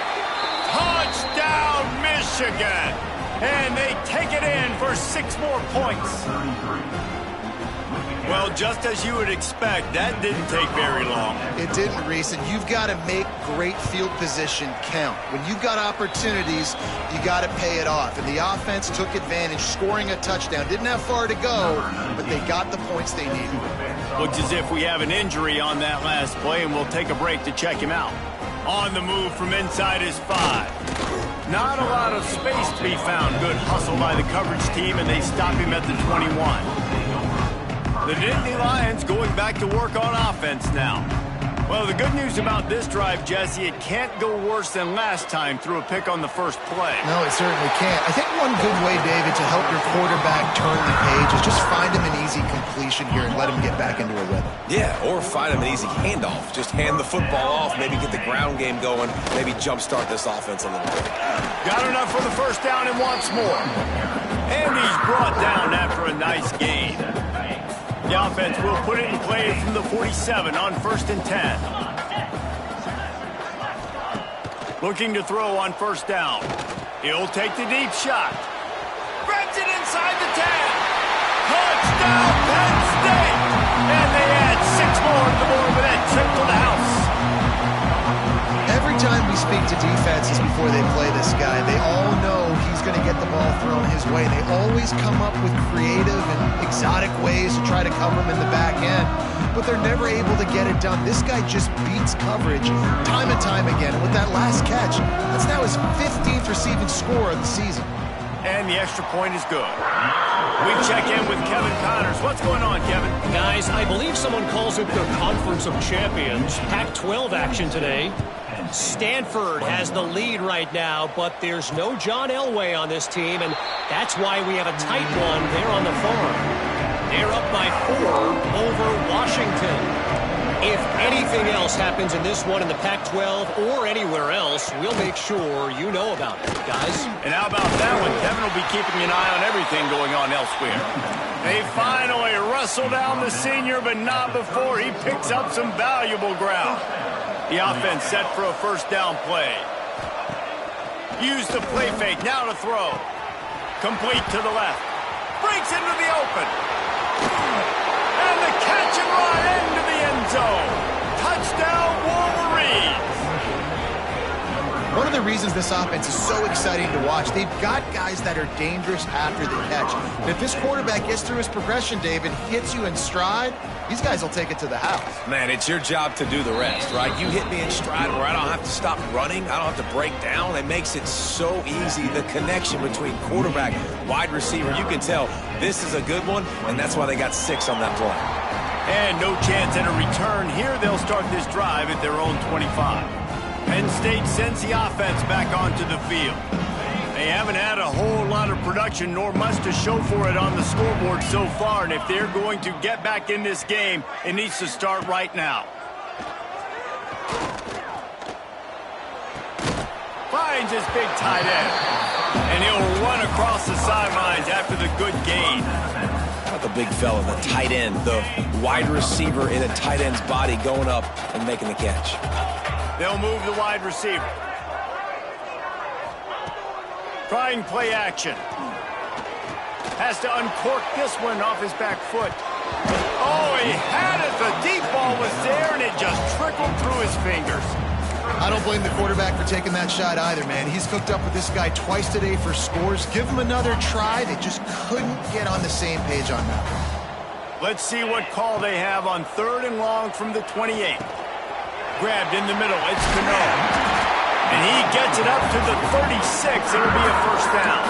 Touchdown, Michigan! And they take it in for 6 more points. Well, just as you would expect, that didn't take very long. It didn't, Reese, and you've got to make great field position count. When you've got opportunities, you got to pay it off. And the offense took advantage, scoring a touchdown. Didn't have far to go, but they got the points they needed. Looks as if we have an injury on that last play, and we'll take a break to check him out. On the move from inside his 5. Not a lot of space to be found. Good hustle by the coverage team, and they stop him at the 21. The Nittany Lions going back to work on offense now. Well, the good news about this drive, Jesse, it can't go worse than last time through a pick on the first play. No, it certainly can't. I think one good way, David, to help your quarterback turn the page is just find him an easy completion here and let him get back into a rhythm. Yeah, or find him an easy handoff. Just hand the football off, maybe get the ground game going, maybe jumpstart this offense a little bit. Got enough for the 1st down and wants more. And he's brought down after a nice gain. The offense will put it in play from the 47 on 1st and 10. Looking to throw on 1st down. He'll take the deep shot. Grabs it inside the 10. Touchdown, Penn State! And they add 6 more to the board with that trip to the house. Every time we speak to defenses before they play this guy, they all know he's going to get the ball thrown his way. They always come up with creative and exotic ways to try to cover him in the back end, but they're never able to get it done. This guy just beats coverage time and time again. And with that last catch, that's now his 15th receiving score of the season. And the extra point is good. We check in with Kevin Connors. What's going on, Kevin? Guys, I believe someone calls it the Conference of Champions. Pac-12 action today. Stanford has the lead right now, but there's no John Elway on this team, and that's why we have a tight one there on the farm. They're up by 4 over Washington. If anything else happens in this one in the Pac-12 or anywhere else, we'll make sure you know about it, guys. And how about that one? Kevin will be keeping an eye on everything going on elsewhere. They finally wrestle down the senior, but not before he picks up some valuable ground. The offense set for a 1st down play. Use the play fake, now to throw. Complete to the left. Breaks into the open. And the catch and run into the end zone. Touchdown, Wolverines. of the reasons this offense is so exciting to watch. They've got guys that are dangerous after the catch. And if this quarterback gets through his progression, David, hits you in stride, these guys will take it to the house. Man, it's your job to do the rest, right? You hit me in stride where I don't have to stop running. I don't have to break down. It makes it so easy. The connection between quarterback, wide receiver, you can tell this is a good one, and that's why they got 6 on that play. And no chance at a return. Here they'll start this drive at their own 25. Penn State sends the offense back onto the field. They haven't had a whole lot of production, nor much to show for it on the scoreboard so far. And if they're going to get back in this game, it needs to start right now. Finds his big tight end. And he'll run across the sidelines after the good gain. Not the big fella, the tight end, the wide receiver in a tight end's body going up and making the catch. They'll move the wide receiver. Trying play action. Has to uncork this one off his back foot. Oh, he had it. The deep ball was there, and it just trickled through his fingers. I don't blame the quarterback for taking that shot either, man. He's cooked up with this guy twice today for scores. Give him another try. They just couldn't get on the same page on that one. Let's see what call they have on 3rd and long from the 28. Grabbed in the middle. It's Penn. And he gets it up to the 36. It'll be a first down.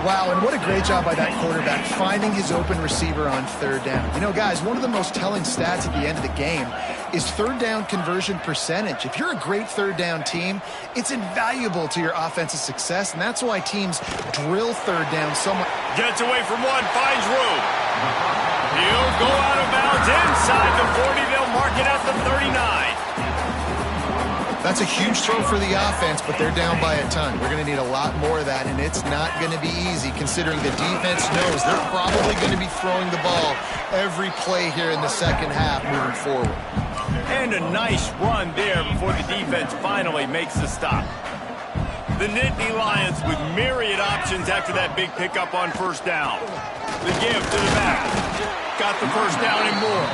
Wow, and what a great job by that quarterback, finding his open receiver on 3rd down. You know, guys, one of the most telling stats at the end of the game is 3rd down conversion percentage. If you're a great 3rd down team, it's invaluable to your offensive success, and that's why teams drill 3rd down so much. Gets away from one, finds room. He'll go out of bounds inside the 40. They'll mark it at the 39. That's a huge throw for the offense, but they're down by a ton. We're going to need a lot more of that, and it's not going to be easy considering the defense knows they're probably going to be throwing the ball every play here in the second half moving forward. And a nice run there before the defense finally makes the stop. The Nittany Lions with myriad options after that big pickup on 1st down. The give to the back. Got the first down and more.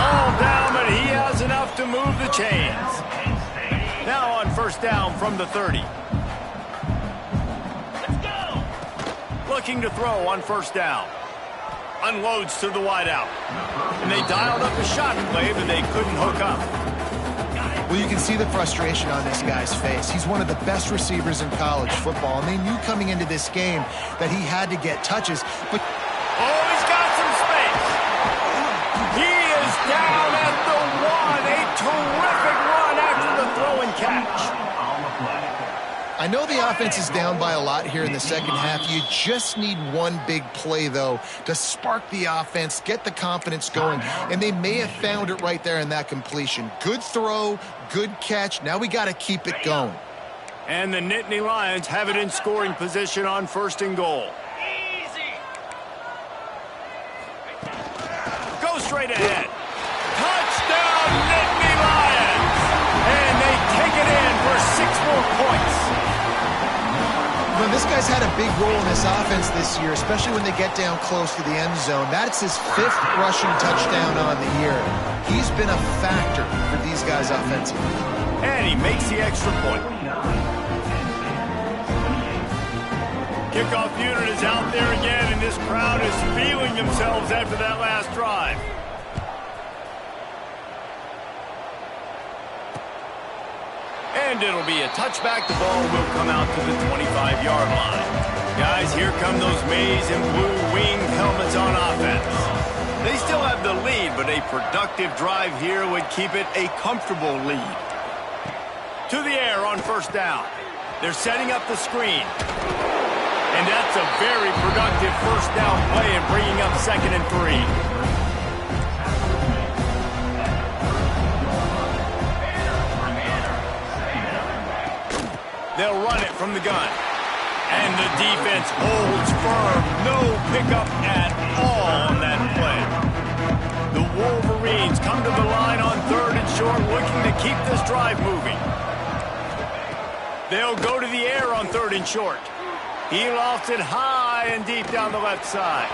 All down, but he has enough to move the chains. Now on 1st down from the 30. Let's go. Looking to throw on 1st down. Unloads to the wideout. And they dialed up a shot play, but they couldn't hook up. Well, you can see the frustration on this guy's face. He's one of the best receivers in college football, and they knew coming into this game that he had to get touches. But oh, he's got some space. He is down at the 1. A terrific run after the throw and catch. I know the offense is down by a lot here in the second half. You just need one big play, though, to spark the offense, get the confidence going, and they may have found it right there in that completion. Good throw, good catch. Now we got to keep it going. And the Nittany Lions have it in scoring position on 1st and goal. Easy. Go straight ahead. Touchdown, Nittany Lions! And they take it in for 6 more points. Well, this guy's had a big role in this offense this year, especially when they get down close to the end zone. That's his 5th rushing touchdown on the year. He's been a factor for these guys offensively. And he makes the extra point. Kickoff unit is out there again, and this crowd is feeling themselves after that last drive. And it'll be a touchback. The ball will come out to the 25-yard line. Guys, here come those maize and blue winged helmets on offense. They still have the lead, but a productive drive here would keep it a comfortable lead. To the air on 1st down. They're setting up the screen. And that's a very productive 1st down play and bringing up 2nd and 3. They'll run it from the gun. And the defense holds firm. No pickup at all on that play. The Wolverines come to the line on 3rd and short, looking to keep this drive moving. They'll go to the air on 3rd and short. He lofts it high and deep down the left side.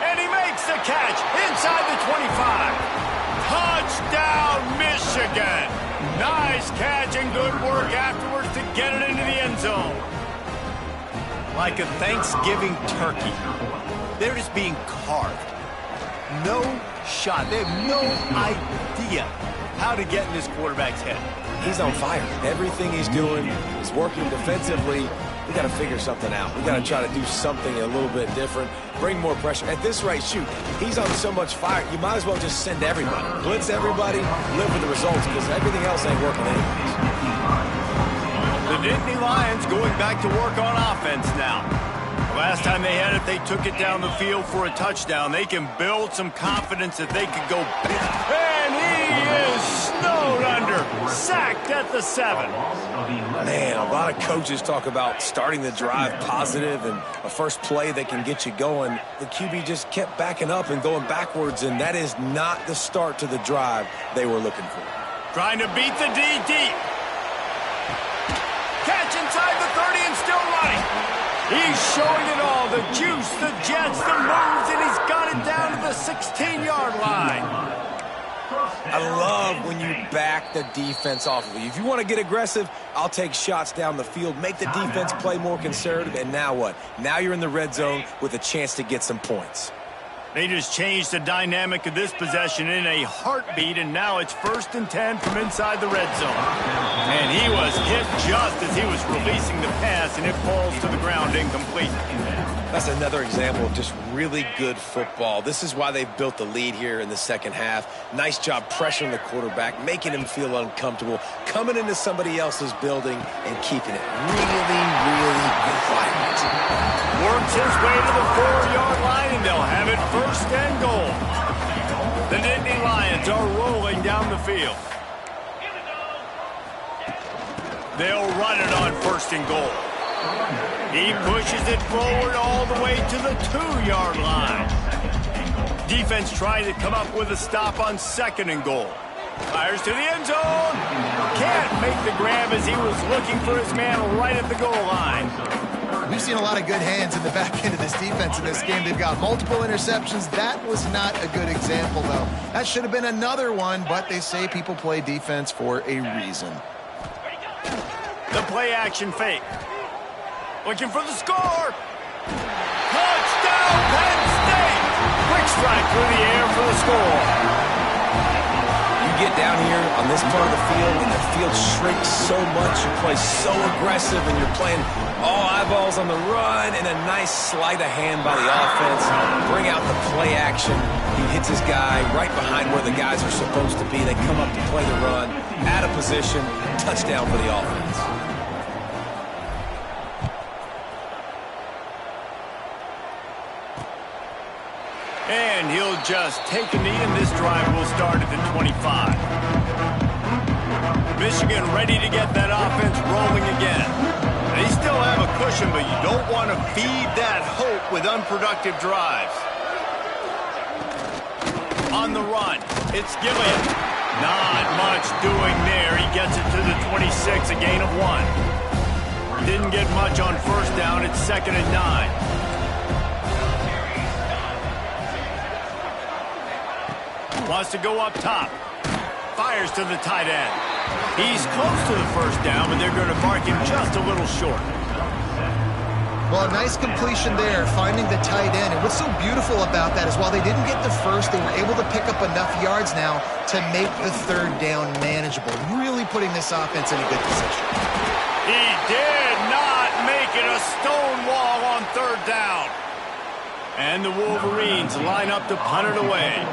And he makes the catch inside the 25. Touchdown, Michigan! Nice catch and good work afterwards to get it into the end zone. Like a Thanksgiving turkey, they're just being carved. No shot. They have no idea how to get in this quarterback's head. He's on fire. Everything he's doing is working defensively. We got to figure something out. We got to try to do something a little bit different, bring more pressure. At this rate, shoot, he's on so much fire, you might as well just send everybody. Blitz everybody, live with the results, because everything else ain't working anyways. The Nittany Lions going back to work on offense now. Last time they had it, they took it down the field for a touchdown. They can build some confidence that they could go back. And he is snowed under, sacked at the 7. Man, a lot of coaches talk about starting the drive positive and a first play that can get you going. The QB just kept backing up and going backwards, and that is not the start to the drive they were looking for. Trying to beat the D deep. Catch inside the 30 and still running. He's showing it all, the juice, the jets, the moves, and he's got it down to the 16-yard line. I love when you back the defense off of you. If you want to get aggressive, I'll take shots down the field, make the defense play more conservative, and now what? Now you're in the red zone with a chance to get some points. They just changed the dynamic of this possession in a heartbeat, and now it's 1st and 10 from inside the red zone. And he was hit just as he was releasing the pass, and it falls to the ground incomplete. That's another example of just really good football. This is why they've built the lead here in the second half. Nice job pressuring the quarterback, making him feel uncomfortable, coming into somebody else's building and keeping it really, really quiet. Works his way to the 4-yard line, and they'll have it 1st and goal. The Nittany Lions are rolling down the field. They'll run it on 1st and goal. He pushes it forward all the way to the 2-yard line. Defense trying to come up with a stop on 2nd and goal. Fires to the end zone. Can't make the grab as he was looking for his man right at the goal line. We've seen a lot of good hands in the back end of this defense in this game. They've got multiple interceptions. That was not a good example, though. That should have been another one, but they say people play defense for a reason. The play-action fake. Looking for the score. Touchdown, Penn State. Quick strike through the air for the score. You get down here on this part of the field, and the field shrinks so much. You play so aggressive, and you're playing all eyeballs on the run, and a nice sleight of hand by the offense. Bring out the play action. He hits his guy right behind where the guys are supposed to be. They come up to play the run, out of position, touchdown for the offense. And he'll just take a knee, and this drive will start at the 25. Michigan ready to get that offense rolling again. They still have a cushion, but you don't want to feed that hope with unproductive drives. On the run, it's Gilliam. Not much doing there. He gets it to the 26, a gain of 1. Didn't get much on 1st down. It's 2nd and 9. Wants to go up top. Fires to the tight end. He's close to the 1st down, but they're going to mark him just a little short. Well, a nice completion there, finding the tight end. And what's so beautiful about that is while they didn't get the 1st, they were able to pick up enough yards now to make the 3rd down manageable. Really putting this offense in a good position. He did not make it a stone wall on 3rd down. And the Wolverines line up to punt it away.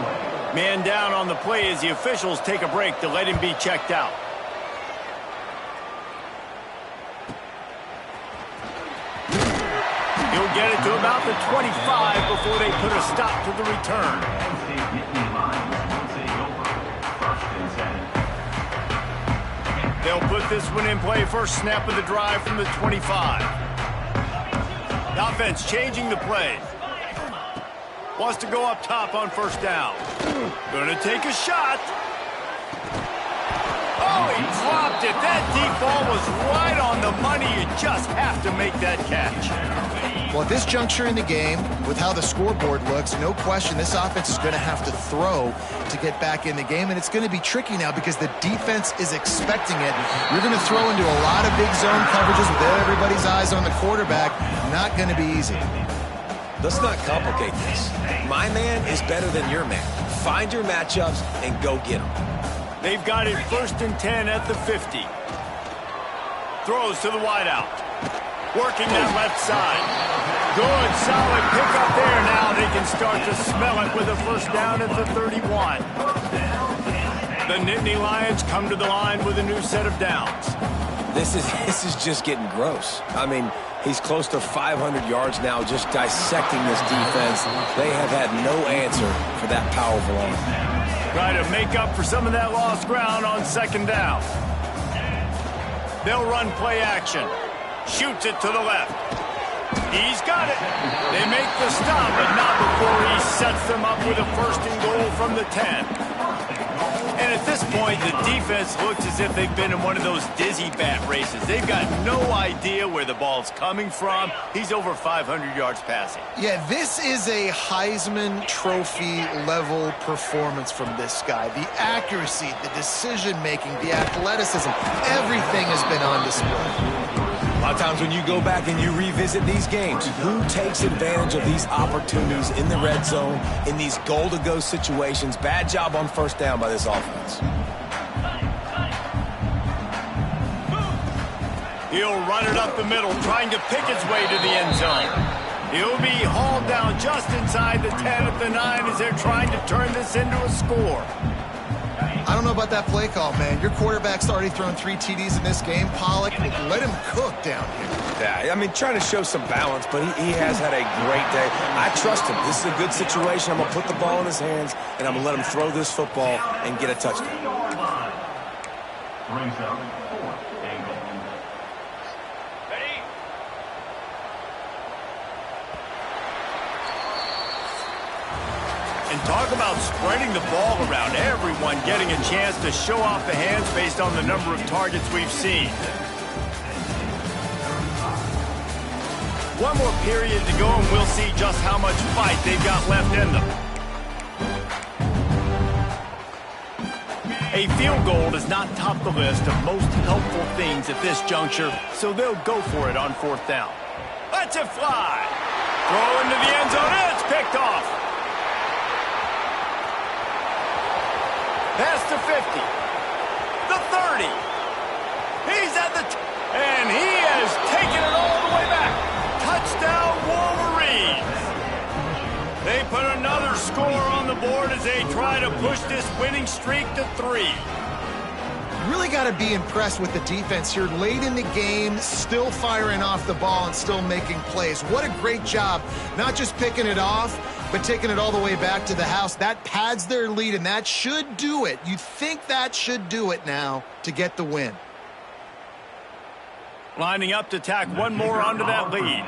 Man down on the play as the officials take a break to let him be checked out. He'll get it to about the 25 before they put a stop to the return. They'll put this one in play. First snap of the drive from the 25. The offense changing the play. Wants to go up top on 1st down. Gonna take a shot. Oh, he dropped tipped it. That deep ball was right on the money. You just have to make that catch. Well, at this juncture in the game, with how the scoreboard looks, no question this offense is going to have to throw to get back in the game, and it's going to be tricky now because the defense is expecting it. You're going to throw into a lot of big zone coverages with everybody's eyes on the quarterback. Not going to be easy. Let's not complicate this. My man is better than your man. Find your matchups and go get them. They've got it 1st and 10 at the 50. Throws to the wideout. Working that left side. Good, solid pickup there. Now they can start to smell it with a first down at the 31. The Nittany Lions come to the line with a new set of downs. This is just getting gross. I mean, he's close to 500 yards now just dissecting this defense. They have had no answer for that powerful arm. Try to make up for some of that lost ground on 2nd down. They'll run play action. Shoots it to the left. He's got it. They make the stop, but not before he sets them up with a 1st and goal from the 10. And at this point, the defense looks as if they've been in one of those dizzy bat races. They've got no idea where the ball's coming from. He's over 500 yards passing. Yeah, this is a Heisman Trophy level performance from this guy. The accuracy, the decision-making, the athleticism, everything has been on display. A lot of times when you go back and you revisit these games, who takes advantage of these opportunities in the red zone, in these goal-to-go situations? Bad job on 1st down by this offense. He'll run it up the middle, trying to pick his way to the end zone. He'll be hauled down just inside the 10 at the 9 as they're trying to turn this into a score. I don't know about that play call, man. Your quarterback's already thrown 3 TDs in this game. Pollock, let him cook down here. Yeah, I mean, trying to show some balance, but he has had a great day. I trust him. This is a good situation. I'm going to put the ball in his hands, and I'm going to let him throw this football and get a touchdown. And talk about spreading the ball around. Everyone getting a chance to show off the hands based on the number of targets we've seen. One more period to go, and we'll see just how much fight they've got left in them. A field goal does not top the list of most helpful things at this juncture, so they'll go for it on 4th down. Let's it fly. Throw into the end zone, and it's picked off. Past the 50, the 30, he's at the and he has taken it all the way back. Touchdown, Wolverines. They put another score on the board as they try to push this winning streak to 3. Really got to be impressed with the defense here. Late in the game, still firing off the ball and still making plays. What a great job, not just picking it off, but taking it all the way back to the house. That pads their lead, and that should do it. You think that should do it now to get the win. Lining up to tack one more onto that lead.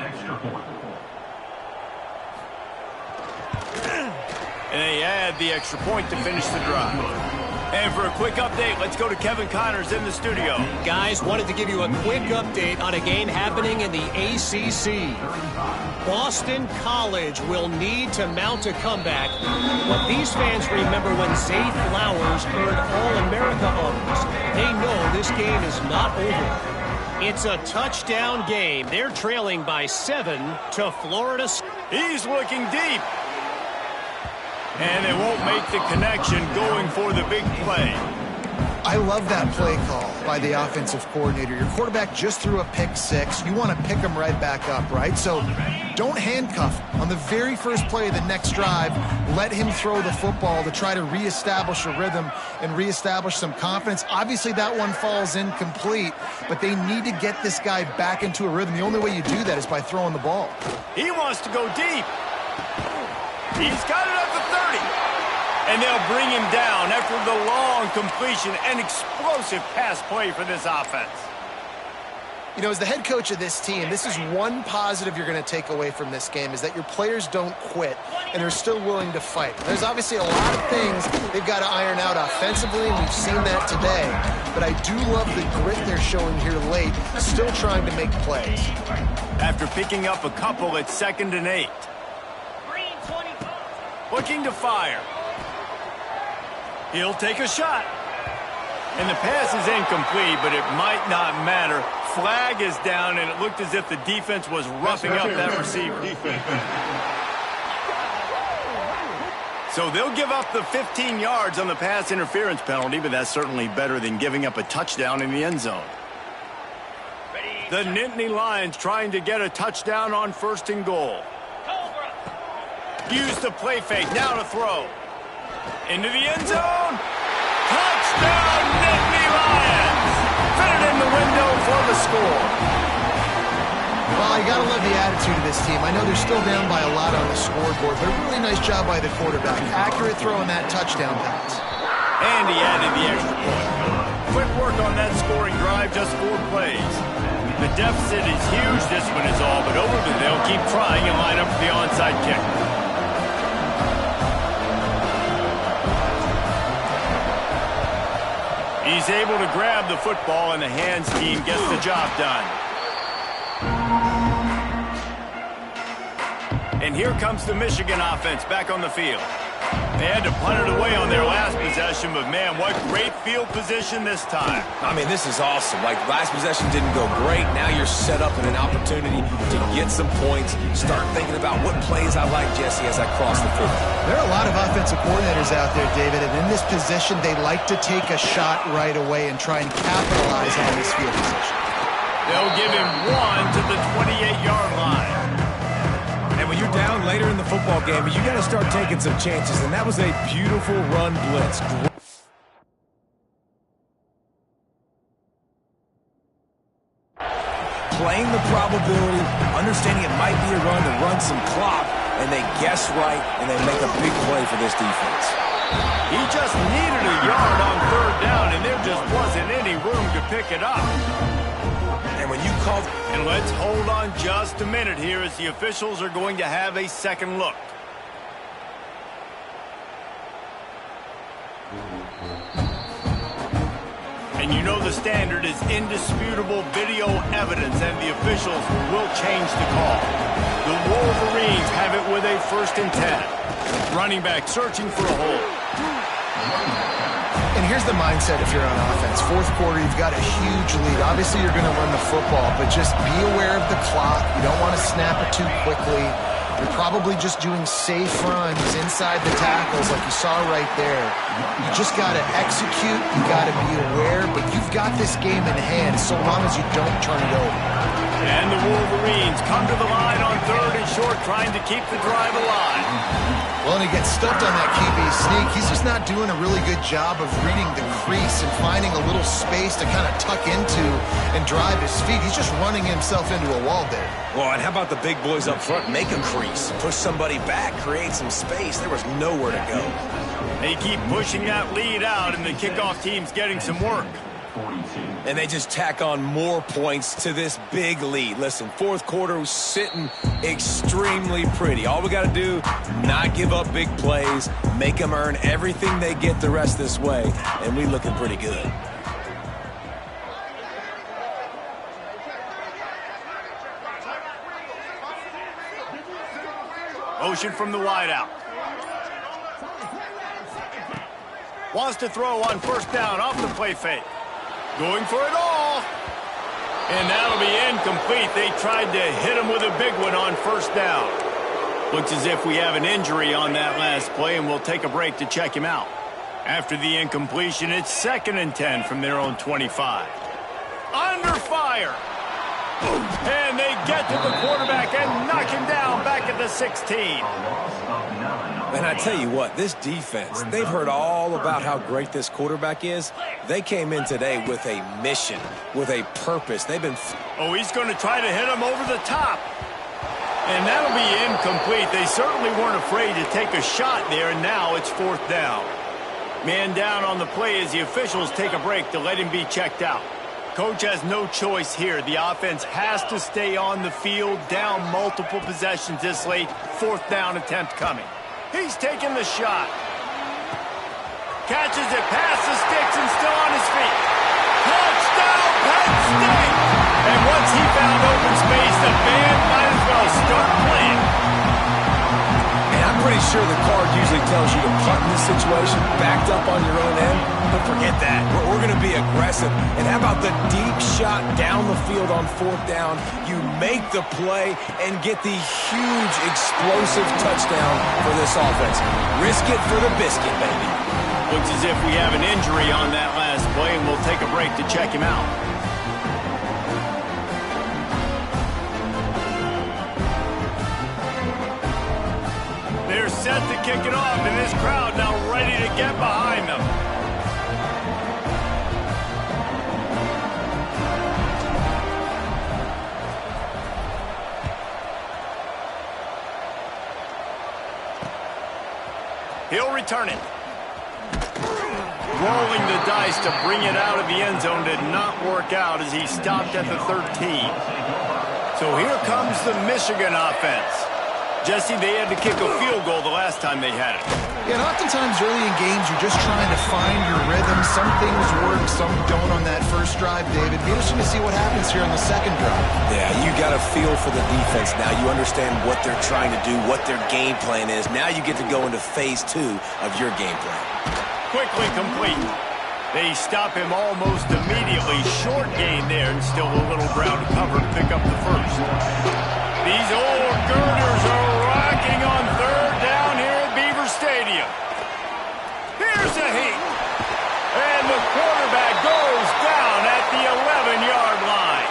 And they add the extra point to finish the drive. And for a quick update, let's go to Kevin Connors in the studio. Guys, wanted to give you a quick update on a game happening in the ACC. Boston College will need to mount a comeback. But these fans remember when Zay Flowers earned All-America honors. They know this game is not over. It's a touchdown game. They're trailing by 7 to Florida. He's looking deep. And they won't make the connection going for the big play. I love that play call by the offensive coordinator. Your quarterback just threw a pick 6. You want to pick him right back up, right? So don't handcuff him. On the very first play of the next drive, let him throw the football to try to reestablish a rhythm and reestablish some confidence. Obviously, that one falls incomplete, but they need to get this guy back into a rhythm. The only way you do that is by throwing the ball. He wants to go deep. He's got it at the 30. And they'll bring him down after the long completion and explosive pass play for this offense. You know, as the head coach of this team, this is one positive you're going to take away from this game, is that your players don't quit and are still willing to fight. There's obviously a lot of things they've got to iron out offensively, and we've seen that today. But I do love the grit they're showing here late, still trying to make plays. After picking up a couple, it's 2nd and 8. Looking to fire. He'll take a shot. And the pass is incomplete, but it might not matter. Flag is down, and it looked as if the defense was roughing up that receiver. So they'll give up the 15 yards on the pass interference penalty, but that's certainly better than giving up a touchdown in the end zone. The Nittany Lions trying to get a touchdown on 1st and goal. Use the play fake, now to throw. Into the end zone. Touchdown, Nittany Lions! Fit it in the window for the score. Well, you got to love the attitude of this team. I know they're still down by a lot on the scoreboard, but a really nice job by the quarterback. Accurate throw in that touchdown pass. And he added the extra point. Quick work on that scoring drive, just 4 plays. The deficit is huge, this one is all, but Overton, they'll keep trying and line up for the onside kick. He's able to grab the football, and the hands team gets the job done. And here comes the Michigan offense back on the field. They had to punt it away on their last possession, but man, what great field position this time. I mean, this is awesome. Like, last possession didn't go great. Now you're set up in an opportunity to get some points. Start thinking about what plays I like, Jesse, as I cross the field. There are a lot of offensive coordinators out there, David, and in this position, they like to take a shot right away and try and capitalize on this field position. They'll give him 1 to the 28-yard line. And when you're down later in the football game, you got to start taking some chances, and that was a beautiful run blitz. Playing the probability, understanding it might be a run to run some clock, and they guess right, and they make a big play for this defense. He just needed a yard on 3rd down, and there just wasn't any room to pick it up. And when you call... And let's hold on just a minute here as the officials are going to have a second look. And you know the standard is indisputable video evidence, and the officials will change the call. The Wolverines have it with a 1st and 10. Running back searching for a hole. And here's the mindset if you're on offense. 4th quarter, you've got a huge lead. Obviously, you're going to run the football, but just be aware of the clock. You don't want to snap it too quickly. You're probably just doing safe runs inside the tackles like you saw right there. You just got to execute. You got to be aware, but you've got this game in hand so long as you don't turn it over. And the Wolverines come to the line on 3rd and short, trying to keep the drive alive. Well, and he gets stuffed on that QB sneak. He's just not doing a really good job of reading the crease and finding a little space to kind of tuck into and drive his feet. He's just running himself into a wall there. Well, and how about the big boys up front? Make a crease. Push somebody back. Create some space. There was nowhere to go. They keep pushing that lead out, and the kickoff team's getting some work. And they just tack on more points to this big lead. Listen, 4th quarter was sitting extremely pretty. All we got to do, not give up big plays, make them earn everything they get the rest this way, and we looking pretty good. Motion from the wideout. Wants to throw on 1st down off the play fake. Going for it all. And that'll be incomplete. They tried to hit him with a big one on 1st down. Looks as if we have an injury on that last play, and we'll take a break to check him out. After the incompletion, it's 2nd and 10 from their own 25. Under fire. And they get to the quarterback and knock him down back at the 16. And I tell you what, this defense, they've heard all about how great this quarterback is. They came in today with a mission, with a purpose. They've been... Oh, he's going to try to hit him over the top. And that'll be incomplete. They certainly weren't afraid to take a shot there, and now it's 4th down. Man down on the play as the officials take a break to let him be checked out. coach has no choice here. The offense has to stay on the field, down multiple possessions this late. 4th down attempt coming. He's taking the shot. Catches it past the sticks and still on his feet. Touchdown, Penn State! And once he found open space, the band might as well start playing. And I'm pretty sure the card usually tells you to punt in this situation, backed up on your own end. But forget that. We're going to be aggressive. And how about the deep shot down the field on 4th down? You make the play and get the huge explosive touchdown for this offense. Risk it for the biscuit, baby. Looks as if we have an injury on that last play, and we'll take a break to check him out. They're set to kick it off, and this crowd now ready to get behind them. He'll return it. Rolling the dice to bring it out of the end zone did not work out as he stopped at the 13. So here comes the Michigan offense. Jesse, they had to kick a field goal the last time they had it. Yeah, and oftentimes early in games, you're just trying to find your rhythm. Some things work, some don't on that first drive, David. Be interesting to see what happens here on the second drive. Yeah, you got a feel for the defense now. You understand what they're trying to do, what their game plan is. Now you get to go into phase 2 of your game plan. Quickly complete. They stop him almost immediately. Short gain there and still a little ground to cover to pick up the first. These old girders are rocking on 3rd down here at Beaver Stadium. Here's a heat. And the quarterback goes down at the 11-yard line.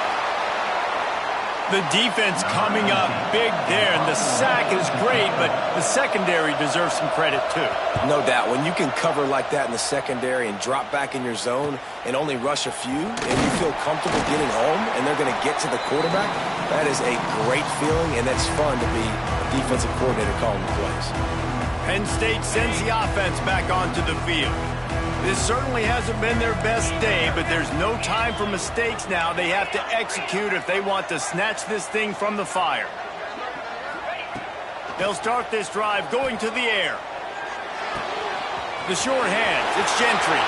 The defense coming up big there, and the sack is great, but the secondary deserves some credit too. No doubt. When you can cover like that in the secondary and drop back in your zone and only rush a few, and you feel comfortable getting home and they're going to get to the quarterback, that is a great feeling, and it's fun to be a defensive coordinator calling the plays. Penn State sends the offense back onto the field. This certainly hasn't been their best day, but there's no time for mistakes now. They have to execute if they want to snatch this thing from the fire. They'll start this drive going to the air. The short hands, it's Gentry.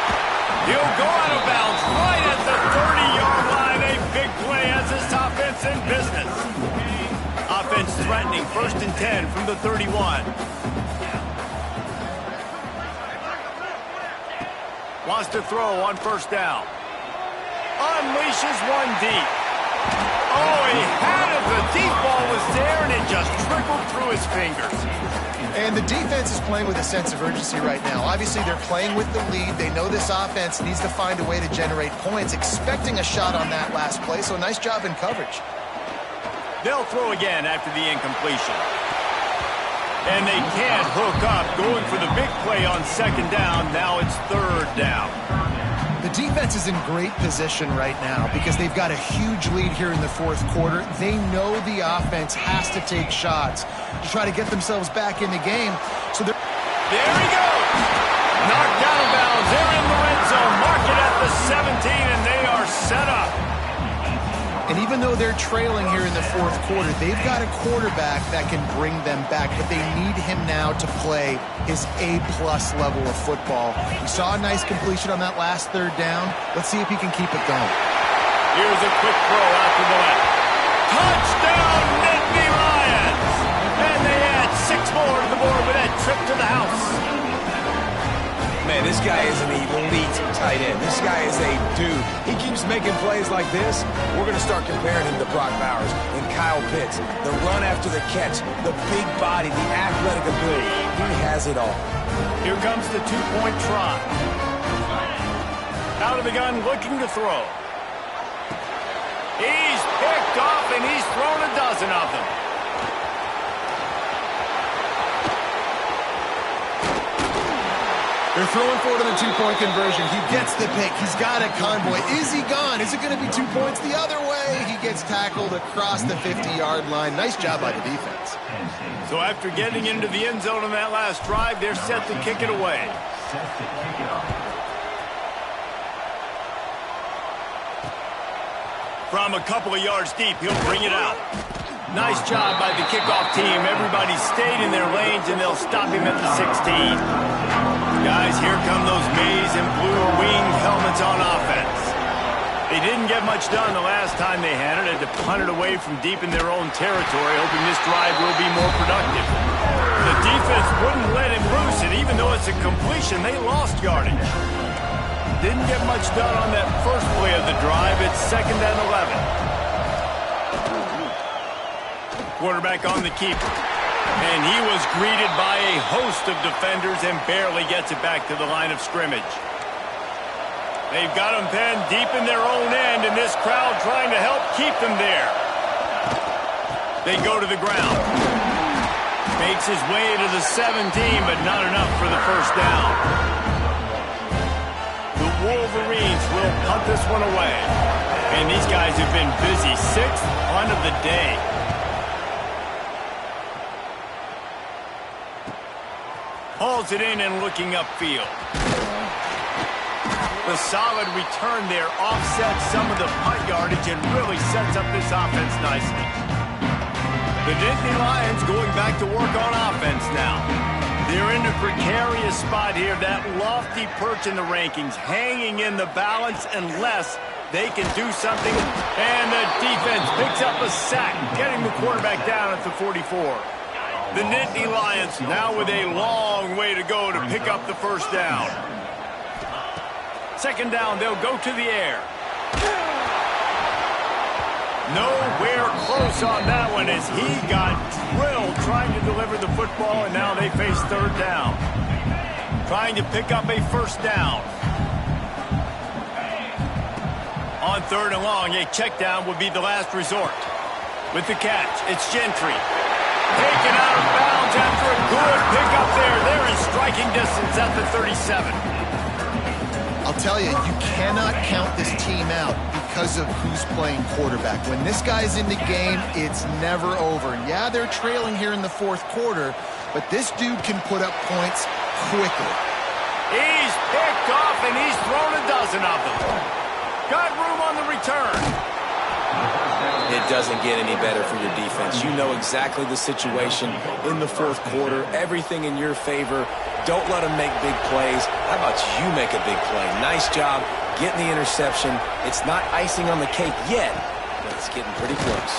He'll go out of bounds right at the 30-yard line. A big play as this offense in business. Offense threatening 1st and 10 from the 31. Wants to throw on 1st down. Unleashes one deep. Oh, he had it. The deep ball was there, and it just trickled through his fingers. And the defense is playing with a sense of urgency right now. Obviously, they're playing with the lead. They know this offense needs to find a way to generate points, expecting a shot on that last play, so nice job in coverage. They'll throw again after the incompletion. And they can't hook up, going for the big play on 2nd down. Now it's 3rd down. The defense is in great position right now because they've got a huge lead here in the 4th quarter. They know the offense has to take shots to try to get themselves back in the game. So there he goes. Knocked out of bounds. They're in the red zone. Mark it at the 17, and they are set up. And even though they're trailing here in the 4th quarter, they've got a quarterback that can bring them back, but they need him now to play his A-plus level of football. We saw a nice completion on that last 3rd down. Let's see if he can keep it going. Here's a quick throw out to the left. Touchdown, Nittany Lions! And they add 6 more to the board with that trip to the house. Man, this guy is an elite tight end. This guy is a dude. He keeps making plays like this. We're going to start comparing him to Brock Bowers and Kyle Pitts. The run after the catch, the big body, the athletic ability. He has it all. Here comes the 2-point try. Out of the gun, looking to throw. He's picked off, and he's thrown a dozen of them. They're throwing forward on the 2-point conversion. He gets the pick. He's got a convoy. Is he gone? Is it going to be 2 points the other way? He gets tackled across the 50-yard line. Nice job by the defense. So after getting into the end zone on that last drive, they're set to kick it away. From a couple of yards deep, he'll bring it out. Nice job by the kickoff team. Everybody stayed in their lanes, and they'll stop him at the 16. Guys, here come those maize and blue winged helmets on offense. They didn't get much done the last time they had it. Had to punt it away from deep in their own territory, hoping this drive will be more productive. The defense wouldn't let him loose, and even though it's a completion, they lost yardage. Didn't get much done on that first play of the drive. It's 2nd and 11. Quarterback on the keeper. And he was greeted by a host of defenders and barely gets it back to the line of scrimmage. They've got him, Penn, deep in their own end, and this crowd trying to help keep them there. They go to the ground. Makes his way to the 17, but not enough for the first down. The Wolverines will punt this one away. And these guys have been busy. 6th punt of the day. Hauls it in and looking upfield. The solid return there offsets some of the punt yardage and really sets up this offense nicely. The Nittany Lions going back to work on offense now. They're in a precarious spot here, that lofty perch in the rankings, hanging in the balance unless they can do something. And the defense picks up a sack, getting the quarterback down at the 44. The Nittany Lions now with a long way to go to pick up the first down. 2nd down, they'll go to the air. Nowhere close on that one as he got drilled trying to deliver the football, and now they face 3rd down. Trying to pick up a first down. On 3rd and long, a check down would be the last resort. With the catch, it's Gentry. Taken out of bounds after a good pickup there. They're in striking distance at the 37. I'll tell you, you cannot count this team out because of who's playing quarterback. When this guy's in the game, it's never over. And yeah, they're trailing here in the 4th quarter, but this dude can put up points quickly. He's picked off, and he's thrown a dozen of them. Got room on the return. It doesn't get any better for your defense. You know exactly the situation in the 4th quarter. Everything in your favor. Don't let them make big plays. How about you make a big play? Nice job getting the interception. It's not icing on the cake yet, but it's getting pretty close.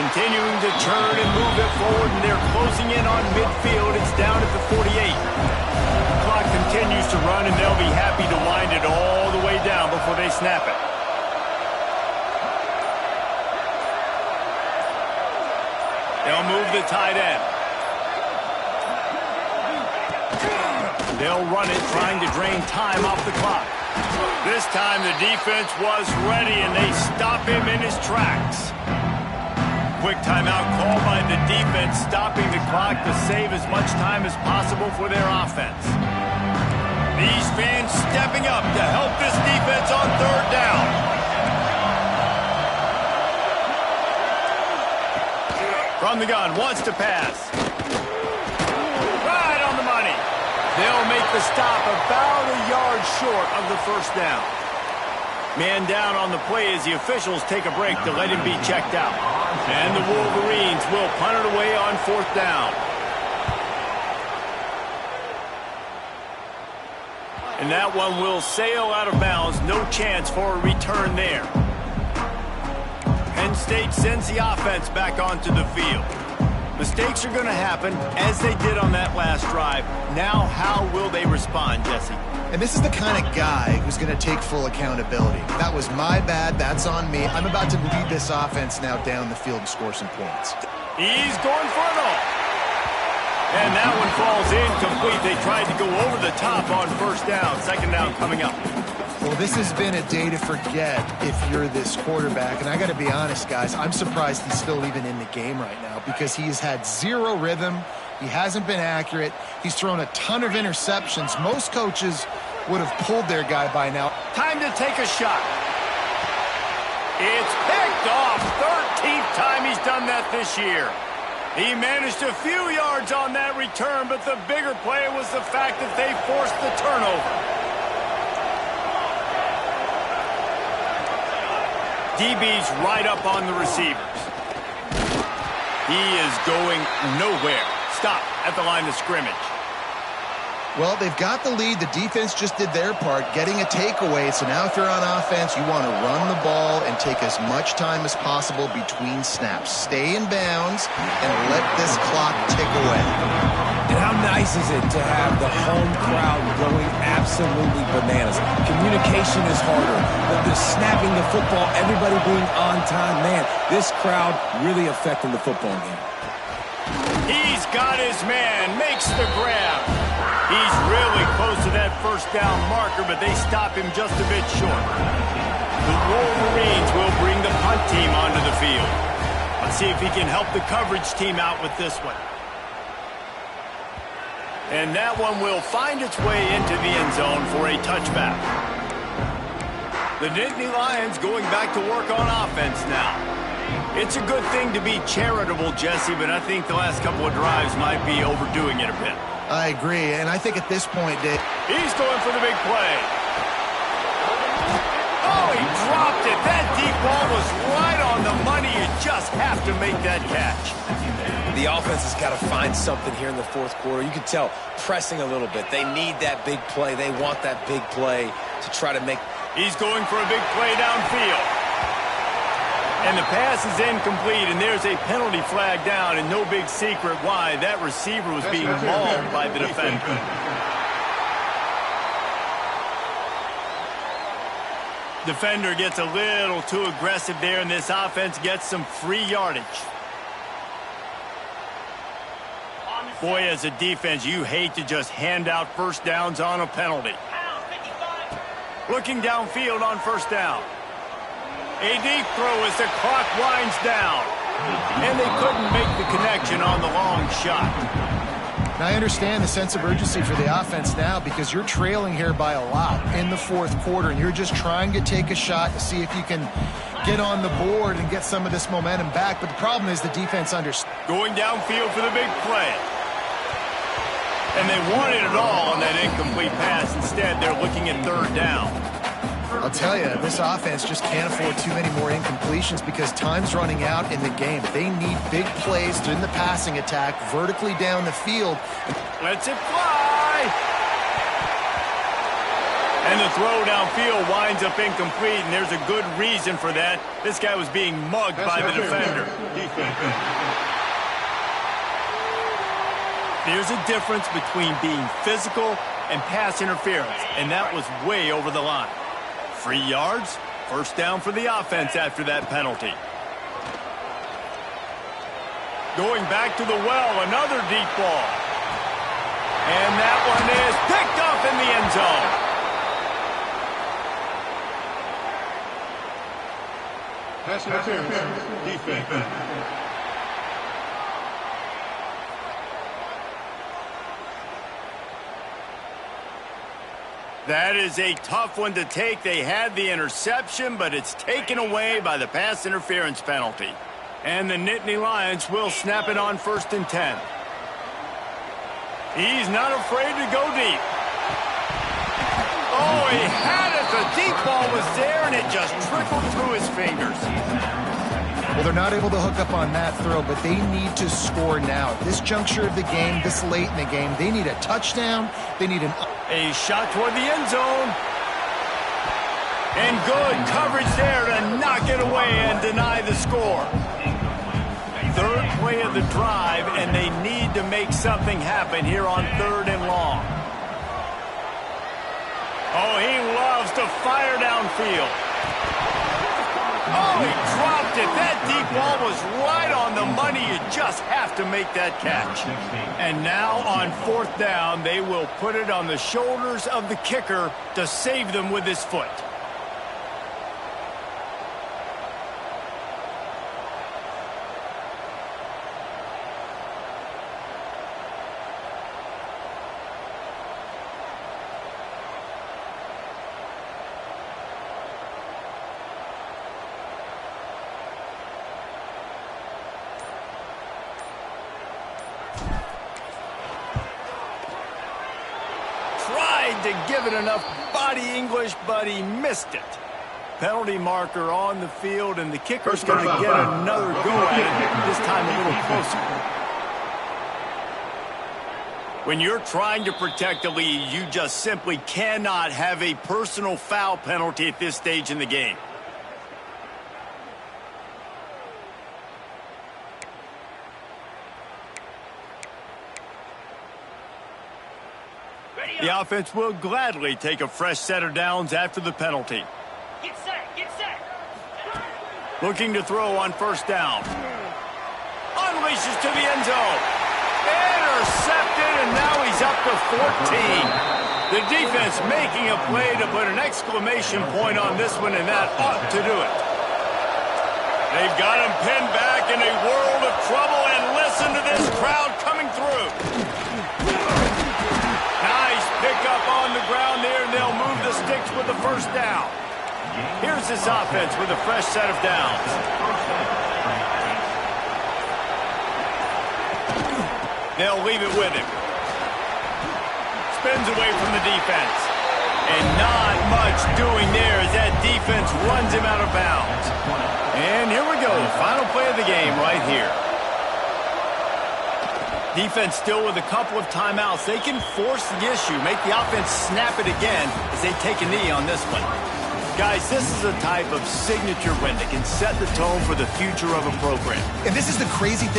Continuing to turn and move it forward, and they're closing in on midfield. It's down at the 48. The clock continues to run, and they'll be happy to wind it all the way down before they snap it. They'll move the tight end. They'll run it, trying to drain time off the clock. This time the defense was ready, and they stop him in his tracks. Quick timeout called by the defense, stopping the clock to save as much time as possible for their offense. These fans stepping up to help this defense on 3rd down. From the gun, wants to pass. Right on the money. They'll make the stop about a yard short of the first down. Man down on the play as the officials take a break to let him be checked out. And the Wolverines will punt it away on 4th down. And that one will sail out of bounds. No chance for a return there. Penn State sends the offense back onto the field. Mistakes are going to happen, as they did on that last drive. Now, how will they respond, Jesse? And this is the kind of guy who's going to take full accountability. That was my bad. That's on me. I'm about to lead this offense now down the field and score some points. He's going for it all. And that one falls incomplete. They tried to go over the top on 1st down. 2nd down coming up. Well, this has been a day to forget if you're this quarterback. And I got to be honest, guys, I'm surprised he's still even in the game right now because he has had zero rhythm. He hasn't been accurate. He's thrown a ton of interceptions. Most coaches would have pulled their guy by now. Time to take a shot. It's picked off. 13th time he's done that this year. He managed a few yards on that return, but the bigger play was the fact that they forced the turnover. DB's right up on the receivers. He is going nowhere. Stop at the line of scrimmage. Well, they've got the lead. The defense just did their part, getting a takeaway. So now if you're on offense, you want to run the ball and take as much time as possible between snaps. Stay in bounds and let this clock tick away. And how nice is it to have the home crowd going absolutely bananas? Communication is harder. The snapping the football, everybody being on time. Man, this crowd really affecting the football game. He's got his man, makes the grab. He's really close to that first down marker, but they stop him just a bit short. The Wolverines will bring the punt team onto the field. Let's see if he can help the coverage team out with this one. And that one will find its way into the end zone for a touchback. The Nittany Lions going back to work on offense now. It's a good thing to be charitable, Jesse, but I think the last couple of drives might be overdoing it a bit. I agree, and I think at this point, Dave, he's going for the big play. Oh, he dropped it. That deep ball was right on the money. You just have to make that catch. The offense has got to find something here in the fourth quarter. You can tell pressing a little bit. They need that big play. They want that big play to try to make. He's going for a big play downfield. And the pass is incomplete, and there's a penalty flag down, and no big secret why. That receiver was being mauled by the defender. Defender gets a little too aggressive there, and this offense gets some free yardage. Boy, as a defense, you hate to just hand out first downs on a penalty. Looking downfield on first down. A deep throw as the clock winds down. And they couldn't make the connection on the long shot. Now I understand the sense of urgency for the offense now because you're trailing here by a lot in the fourth quarter, and you're just trying to take a shot to see if you can get on the board and get some of this momentum back. But the problem is the defense understands. Going downfield for the big play. And they wanted it all on that incomplete pass. Instead, they're looking at third down. I'll tell you, this offense just can't afford too many more incompletions because time's running out in the game. They need big plays in the passing attack, vertically down the field. Lets it fly! And the throw downfield winds up incomplete, and there's a good reason for that. This guy was being mugged by the defender. There's a difference between being physical and pass interference, and that was way over the line. 3 yards, first down for the offense after that penalty. Going back to the well, another deep ball. And that one is picked up in the end zone. Pass interference, defense. That is a tough one to take. They had the interception, but it's taken away by the pass interference penalty. And the Nittany Lions will snap it on 1st and 10. He's not afraid to go deep. Oh, he had it. The deep ball was there, and it just trickled through his fingers. Well, they're not able to hook up on that throw, but they need to score now. At this juncture of the game, this late in the game, they need a touchdown. They need a shot toward the end zone. And good coverage there to knock it away and deny the score. Third play of the drive, and they need to make something happen here on 3rd and long. Oh, he loves to fire downfield. Oh, he dropped it. That deep ball was right on the money. You just have to make that catch. And now on 4th down, they will put it on the shoulders of the kicker to save them with his foot. To give it enough body English, but he missed it. Penalty marker on the field, and the kicker's going to get another go at it, this time a little closer. When you're trying to protect the lead, you just simply cannot have a personal foul penalty at this stage in the game. The offense will gladly take a fresh set of downs after the penalty. Get set, get set. Looking to throw on first down. Unleashes to the end zone. Intercepted, and now he's up to 14. The defense making a play to put an exclamation point on this one, and that ought to do it. They've got him pinned back in a world of trouble, and listen to this crowd coming through. Nice pick up on the ground there, and they'll move the sticks with the first down. Here's this offense with a fresh set of downs. They'll leave it with him. Spins away from the defense. And not much doing there as that defense runs him out of bounds. And here we go, final play of the game right here. Defense still with a couple of timeouts. They can force the issue, make the offense snap it again as they take a knee on this one. Guys, this is a type of signature win that can set the tone for the future of a program. And this is the crazy thing.